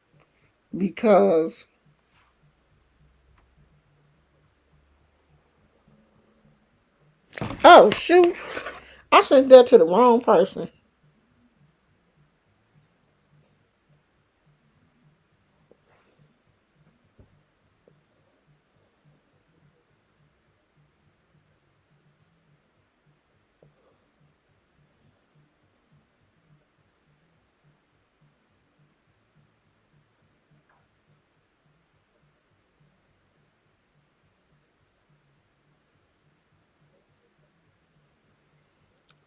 Speaker 1: because, oh, shoot, I sent that to the wrong person.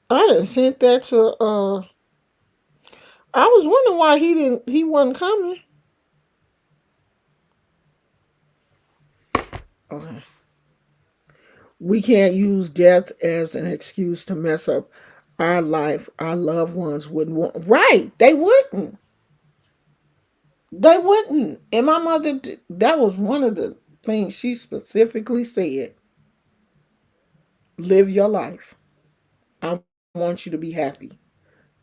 Speaker 1: I didn't send that to, I was wondering why he wasn't coming. Okay. We can't use death as an excuse to mess up our life. Our loved ones wouldn't want. Right? They wouldn't. They wouldn't. And my mother, that was one of the things she specifically said. Live your life. I want you to be happy.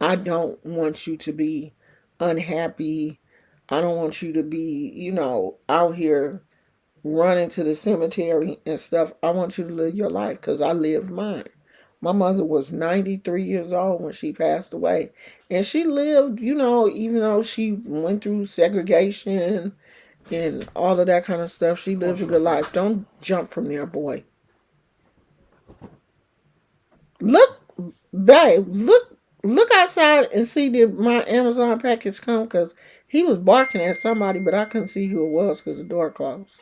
Speaker 1: I don't want you to be unhappy. I don't want you to be, out here running to the cemetery and stuff. I want you to live your life because I lived mine. My mother was 93 years old when she passed away. And she lived, even though she went through segregation and all of that kind of stuff, she lived a good life. Don't jump from there, boy. Look, babe, look outside and see did my Amazon package come because he was barking at somebody, but I couldn't see who it was because the door closed.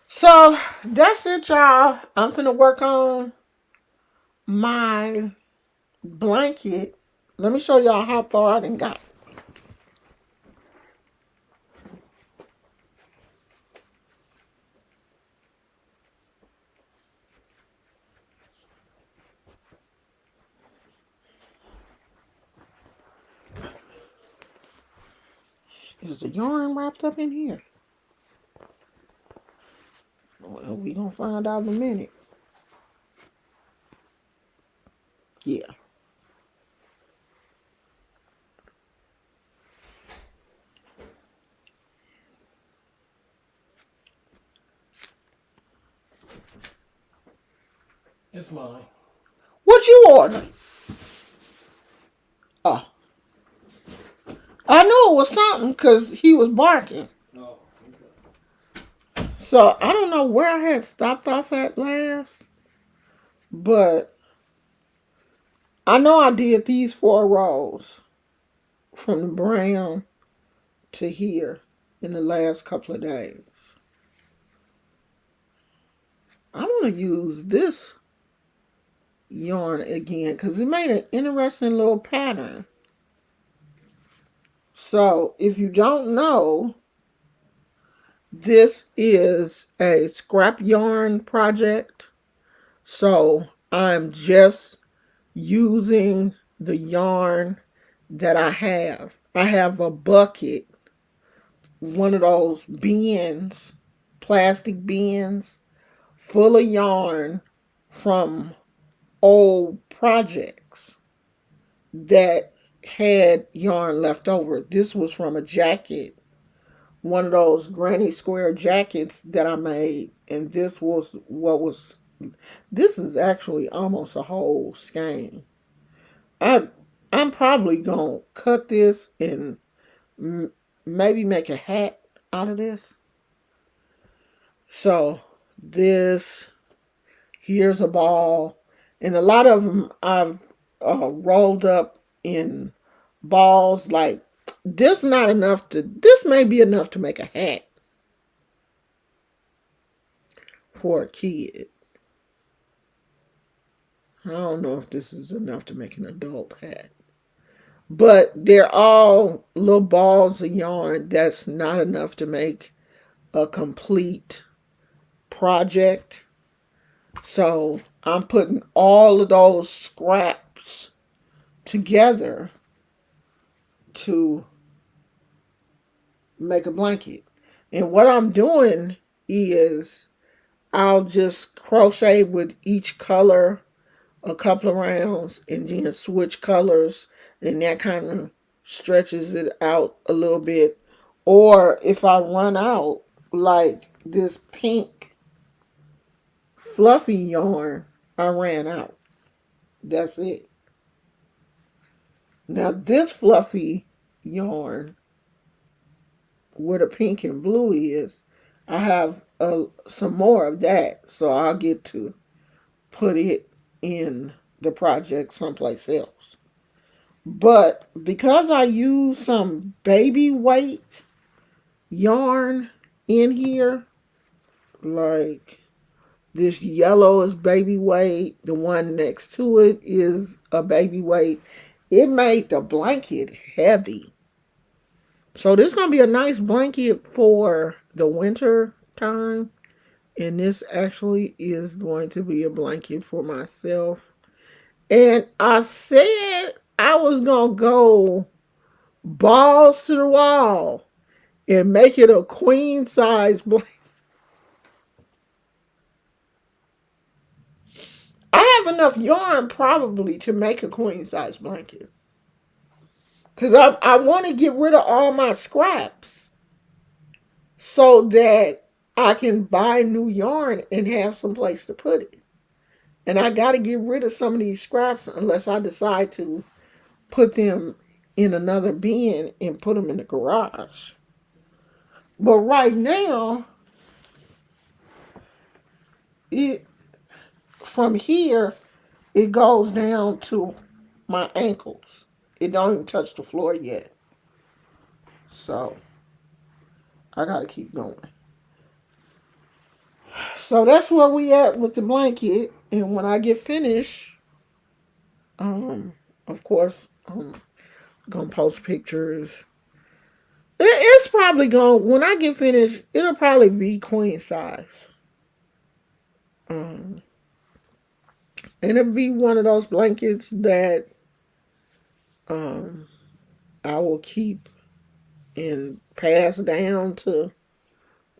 Speaker 1: So that's it, y'all. I'm gonna work on my blanket. Let me show y'all how far I done got. Is the yarn wrapped up in here? Well, we gonna find out in a minute. Yeah.
Speaker 2: It's mine.
Speaker 1: What you order? Oh, I knew it was something because he was barking.
Speaker 2: Oh,
Speaker 1: So I don't know where I had stopped off at last, but I know I did these 4 rows from the brown to here in the last couple of days. I want to use this yarn again because it made an interesting little pattern. So if you don't know, this is a scrap yarn project. So I'm just using the yarn that I have. I have a bucket, one of those bins, plastic bins, full of yarn from old projects that had yarn left over. This was from a jacket one of those granny square jackets that I made, and this is actually almost a whole skein. I I'm probably gonna cut this and m- maybe make a hat out of this. So this here's a ball, and a lot of them I've rolled up in balls. Like this, not enough to. This may be enough to make a hat for a kid. I don't know if this is enough to make an adult hat. But they're all little balls of yarn. That's not enough to make a complete project. So I'm putting all of those scraps together to make a blanket. And what I'm doing is I'll just crochet with each color a couple of rounds and then switch colors, and that kind of stretches it out a little bit. Or if I run out, like this pink fluffy yarn, I ran out. That's it. Now this fluffy yarn where the pink and blue is, I have some more of that, so I'll get to put it in the project someplace else. But because I use some baby weight yarn in here, like this yellow is baby weight, the one next to it is a baby weight, it made the blanket heavy. So this is going to be a nice blanket for the winter time. And this actually is going to be a blanket for myself. And I said I was going to go balls to the wall and make it a queen size blanket. I have enough yarn probably to make a queen size blanket. Because I want to get rid of all my scraps so that I can buy new yarn and have some place to put it. And I got to get rid of some of these scraps unless I decide to put them in another bin and put them in the garage. But right now, it from here it goes down to my ankles. It don't even touch the floor yet. So I gotta keep going. So that's where we at with the blanket. And when I get finished, of course, gonna post pictures. It's probably going when I get finished, it'll probably be queen size. Um, and it'll be one of those blankets that um I will keep and pass down to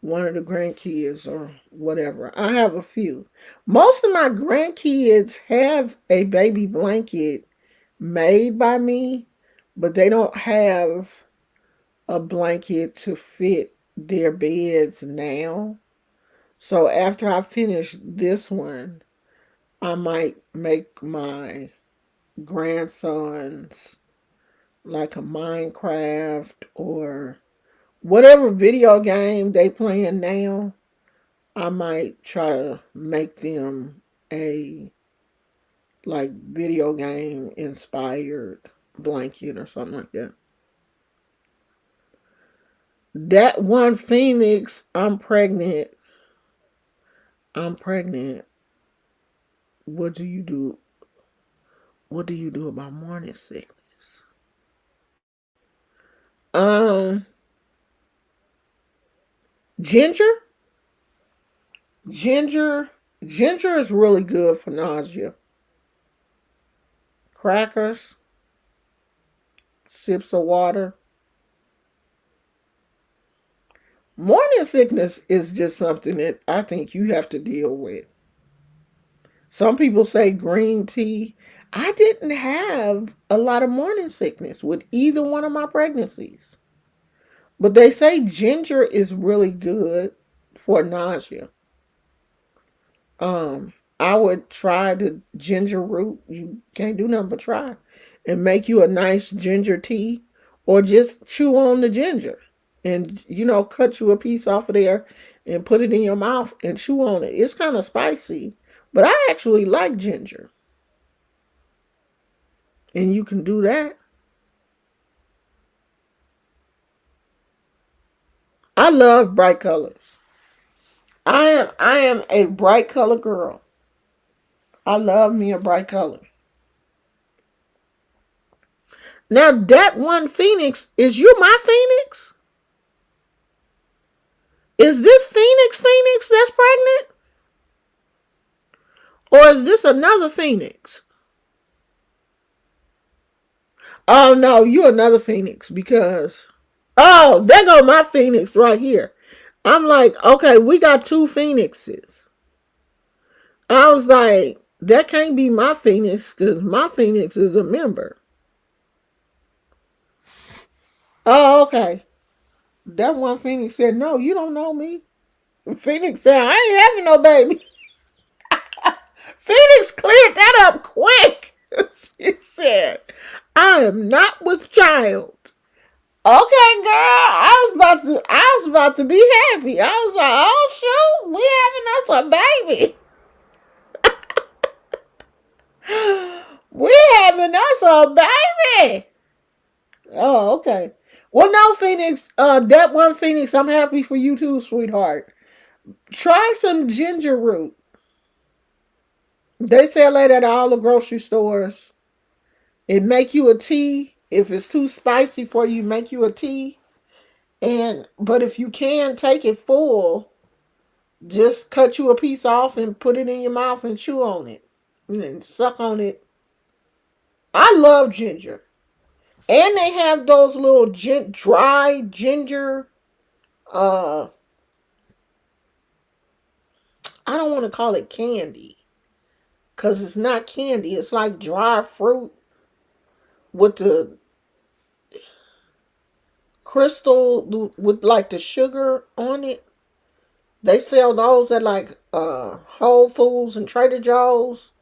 Speaker 1: one of the grandkids or whatever. I have a few. Most of my grandkids have a baby blanket made by me, but they don't have a blanket to fit their beds now. So after I finish this one, I might make my grandsons like a Minecraft or whatever video game they playing now. I might try to make them a like video game inspired blanket or something like that. That one Phoenix, I'm pregnant. I'm pregnant. What do you do? What do you do about morning sickness? Um, ginger, ginger, ginger is really good for nausea. Crackers, sips of water. Morning sickness is just something that I think you have to deal with. Some people say green tea. I didn't have a lot of morning sickness with either one of my pregnancies. But they say ginger is really good for nausea. I would try the ginger root. You can't do nothing but try. And make you a nice ginger tea. Or just chew on the ginger. And cut you a piece off of there and put it in your mouth and chew on it. It's kind of spicy. But I actually like ginger. And you can do that. I love bright colors. I am a bright color girl. I love me a bright color. Now that one Phoenix, is you my Phoenix? Is this Phoenix that's pregnant? Or is this another Phoenix? Oh no, you another Phoenix because there go my Phoenix right here. I'm like, okay, we got two Phoenixes. I was like, that can't be my Phoenix because my Phoenix is a member. Oh, okay. That one Phoenix said, no, you don't know me. Phoenix said, I ain't having no baby. Phoenix cleared that up quick. She said, I am not with child. Okay, girl. I was about to be happy. I was like, oh shoot, we having us a baby. We having us a baby. Oh, okay. Well, no, Phoenix. That one Phoenix, I'm happy for you too, sweetheart. Try some ginger root. They sell it at all the grocery stores. It make you a tea. If it's too spicy for you, make you a tea. But if you can take it full, just cut you a piece off and put it in your mouth and chew on it. And then suck on it. I love ginger. And they have those little dry ginger. I don't want to call it candy. Because it's not candy. It's like dry fruit with the crystal, with like the sugar on it. They sell those at like Whole Foods and Trader Joe's.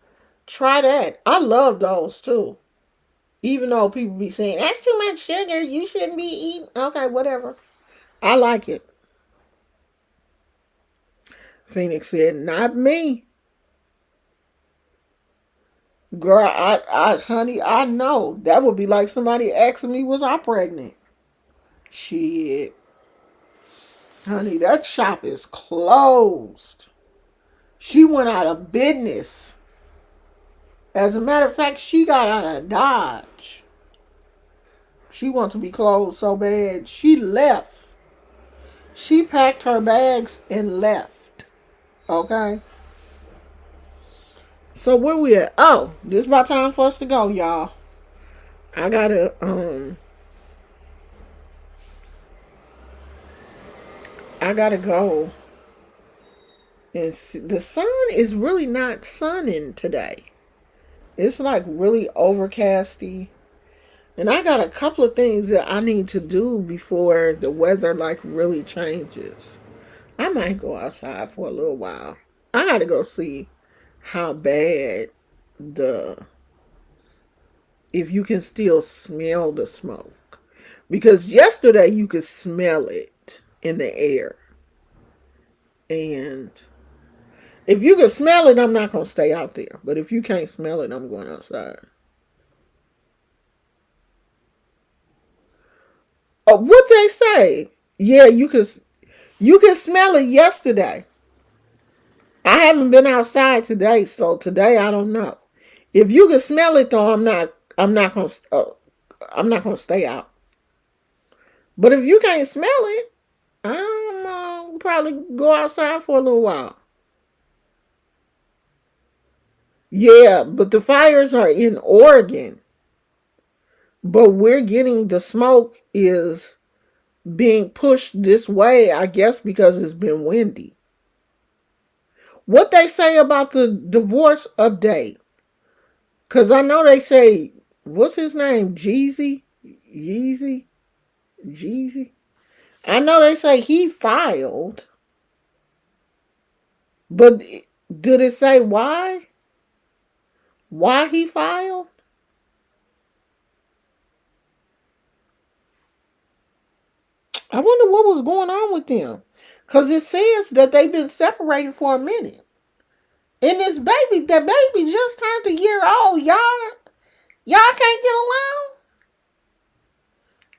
Speaker 1: Try that. I love those too. Even though people be saying, that's too much sugar, you shouldn't be eating. Okay, whatever. I like it. Phoenix said, not me. Girl, honey, I know. That would be like somebody asking me, was I pregnant? Shit. Honey, that shop is closed. She went out of business. As a matter of fact, she got out of Dodge. She wanted to be closed so bad. She left. She packed her bags and left. Okay? So where we at? Oh, this is about time for us to go, y'all. I gotta go. And see, the sun is really not sunning today. It's like really overcasty. And I got a couple of things that I need to do before the weather like really changes. I might go outside for a little while. I gotta go see how bad if you can still smell the smoke. Because yesterday you could smell it in the air. And if you can smell it, I'm not going to stay out there. But if you can't smell it, I'm going outside. What they say? Yeah, you can smell it yesterday. I haven't been outside today, so today I don't know. If you can smell it though, I'm not gonna stay out. But if you can't smell it, I'm probably go outside for a little while. Yeah, but the fires are in Oregon. But we're getting the smoke is being pushed this way, I guess, because it's been windy. What they say about the divorce update? Because I know they say, what's his name? Jeezy? Yeezy? Jeezy? I know they say he filed, but did it say why? Why he filed? I wonder what was going on with them. Because it says that they've been separated for a minute. And this baby, that baby just turned a year old. Y'all can't get along?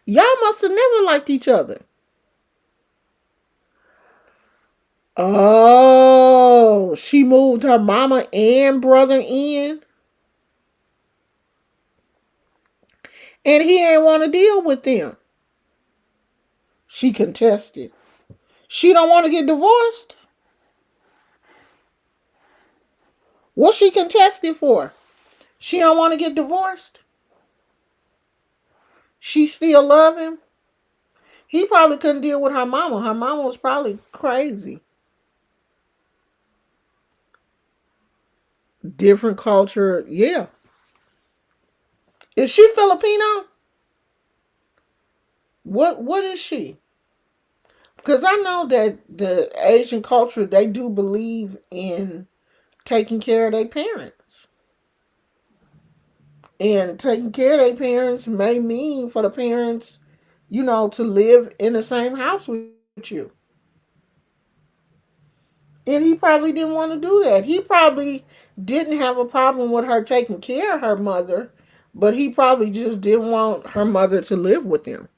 Speaker 1: Y'all must have never liked each other. Oh, she moved her mama and brother in, and he ain't want to deal with them. She contested. She don't want to get divorced. What she contested for? She don't want to get divorced. She still love him. He probably couldn't deal with her mama. Her mama was probably crazy. Different culture. Yeah. Is she Filipino? What is she? Because I know that the Asian culture, they do believe in taking care of their parents. And taking care of their parents may mean for the parents, to live in the same house with you. And he probably didn't want to do that. He probably didn't have a problem with her taking care of her mother, but he probably just didn't want her mother to live with him.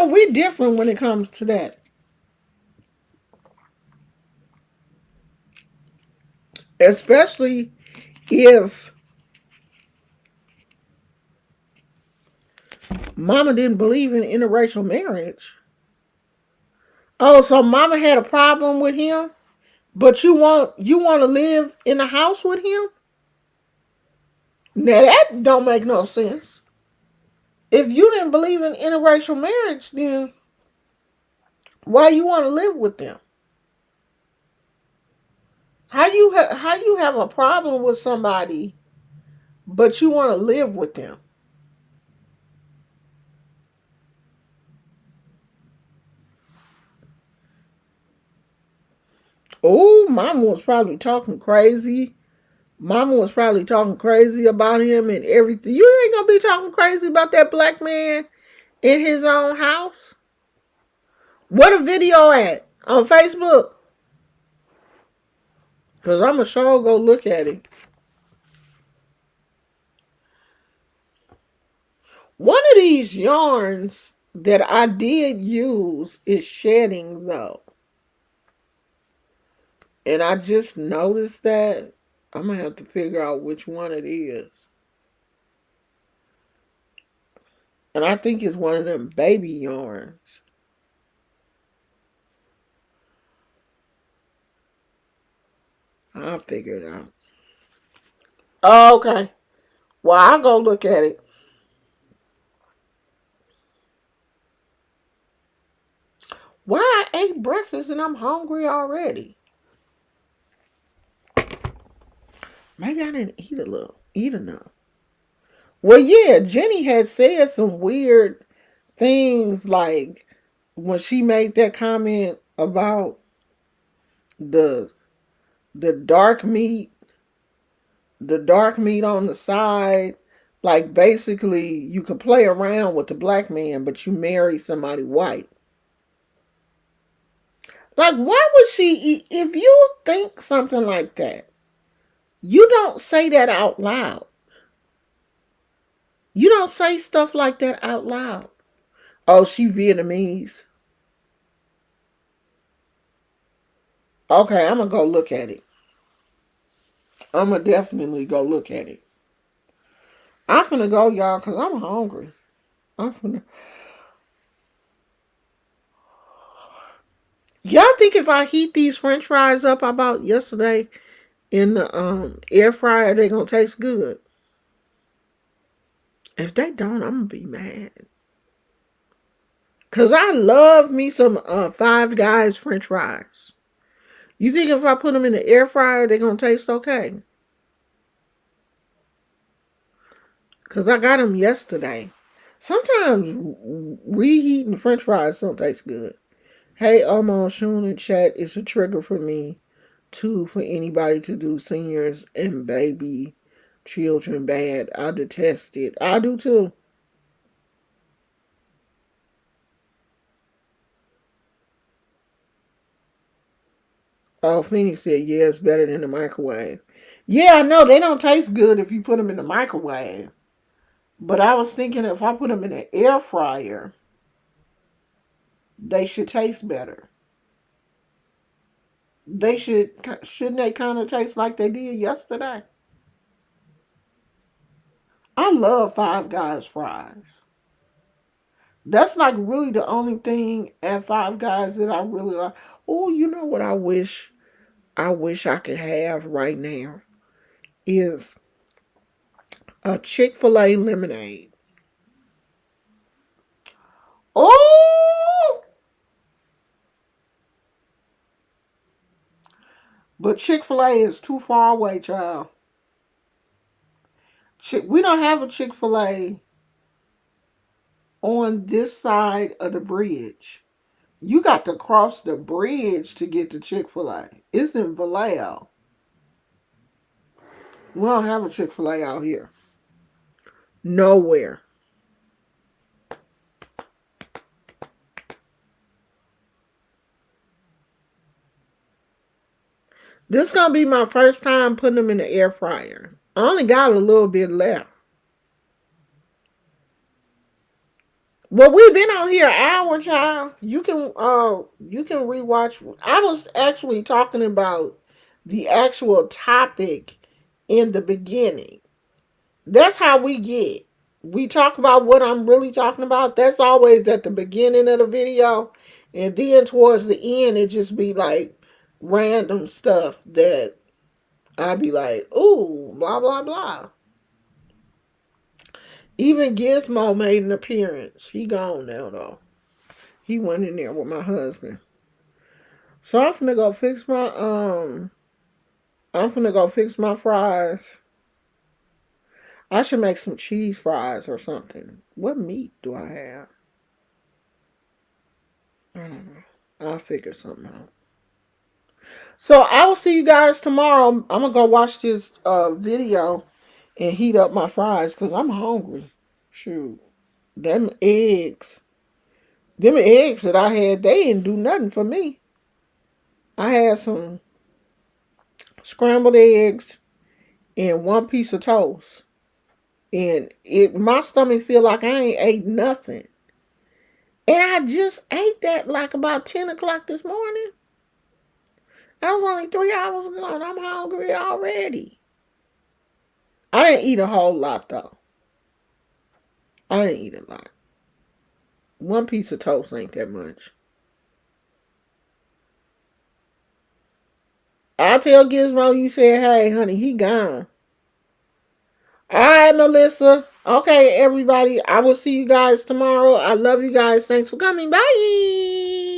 Speaker 1: We're different when it comes to that. Especially if mama didn't believe in interracial marriage. Oh, so mama had a problem with him, but you want to live in a house with him? Now that don't make no sense. If you didn't believe in interracial marriage, then why you want to live with them? How you have a problem with somebody, but you want to live with them? Oh, mama was probably talking crazy. Mama was probably talking crazy about him and everything. You ain't gonna be talking crazy about that black man in his own house. What a video at on Facebook? Cause I'm a sure go look at it. One of these yarns that I did use is shedding though. And I just noticed that. I'm gonna have to figure out which one it is. And I think it's one of them baby yarns. I'll figure it out. Oh, okay. Well, I'll go look at it. Why I ate breakfast and I'm hungry already? Maybe I didn't eat enough. Well, yeah, Jenny had said some weird things like when she made that comment about the the dark meat, the dark meat on the side. Like basically, you could play around with the black man, but you marry somebody white. Like, why would she eat? If you think something like that, you don't say that out loud. You don't say stuff like that out loud. Oh, she Vietnamese. Okay, I'm gonna go look at it. I'm gonna definitely go look at it. I'm finna go, y'all, cause I'm hungry. I'm finna. Y'all think if I heat these French fries up I bought yesterday in the air fryer, they gonna taste good? If they don't, I'm gonna be mad. Cause I love me some Five Guys French fries. You think if I put them in the air fryer, they're going to taste okay? Because I got them yesterday. Sometimes reheating French fries don't taste good. Hey, Omar Shun in chat, it's a trigger for me, too, for anybody to do seniors and baby children bad. I detest it. I do, too. Oh, Phoenix said, yeah, it's better than the microwave. Yeah, I know. They don't taste good if you put them in the microwave. But I was thinking if I put them in an air fryer, they should taste better. They shouldn't they kind of taste like they did yesterday? I love Five Guys fries. That's like really the only thing at Five Guys that I really like. Oh, you know what I wish I could have right now is a Chick-fil-A lemonade. Oh, but Chick-fil-A is too far away, child. We don't have a Chick-fil-A on this side of the bridge. You got to cross the bridge to get to Chick-fil-A. It's in Vallejo. We don't have a Chick-fil-A out here. Nowhere. This is going to be my first time putting them in the air fryer. I only got a little bit left. Well, we've been on here an hour, child. You can rewatch. I was actually talking about the actual topic in the beginning. That's how we get. We talk about what I'm really talking about. That's always at the beginning of the video. And then towards the end, it just be like random stuff that I'd be like, ooh, blah, blah, blah. Even Gizmo made an appearance. He gone now, though. He went in there with my husband. So I'm finna go fix my fries. I should make some cheese fries or something. What meat do I have? I don't know. I'll figure something out. So I will see you guys tomorrow. I'm gonna go watch this video and heat up my fries because I'm hungry. Shoot. Them eggs. Them eggs that I had, they didn't do nothing for me. I had some scrambled eggs and one piece of toast. And my stomach feel like I ain't ate nothing. And I just ate that like about 10 o'clock this morning. That was only 3 hours ago and I'm hungry already. I didn't eat a whole lot though. I didn't eat a lot. One piece of toast ain't that much. I'll tell Gizmo you said, hey, honey, he gone. All right, Melissa. Okay, everybody. I will see you guys tomorrow. I love you guys. Thanks for coming. Bye.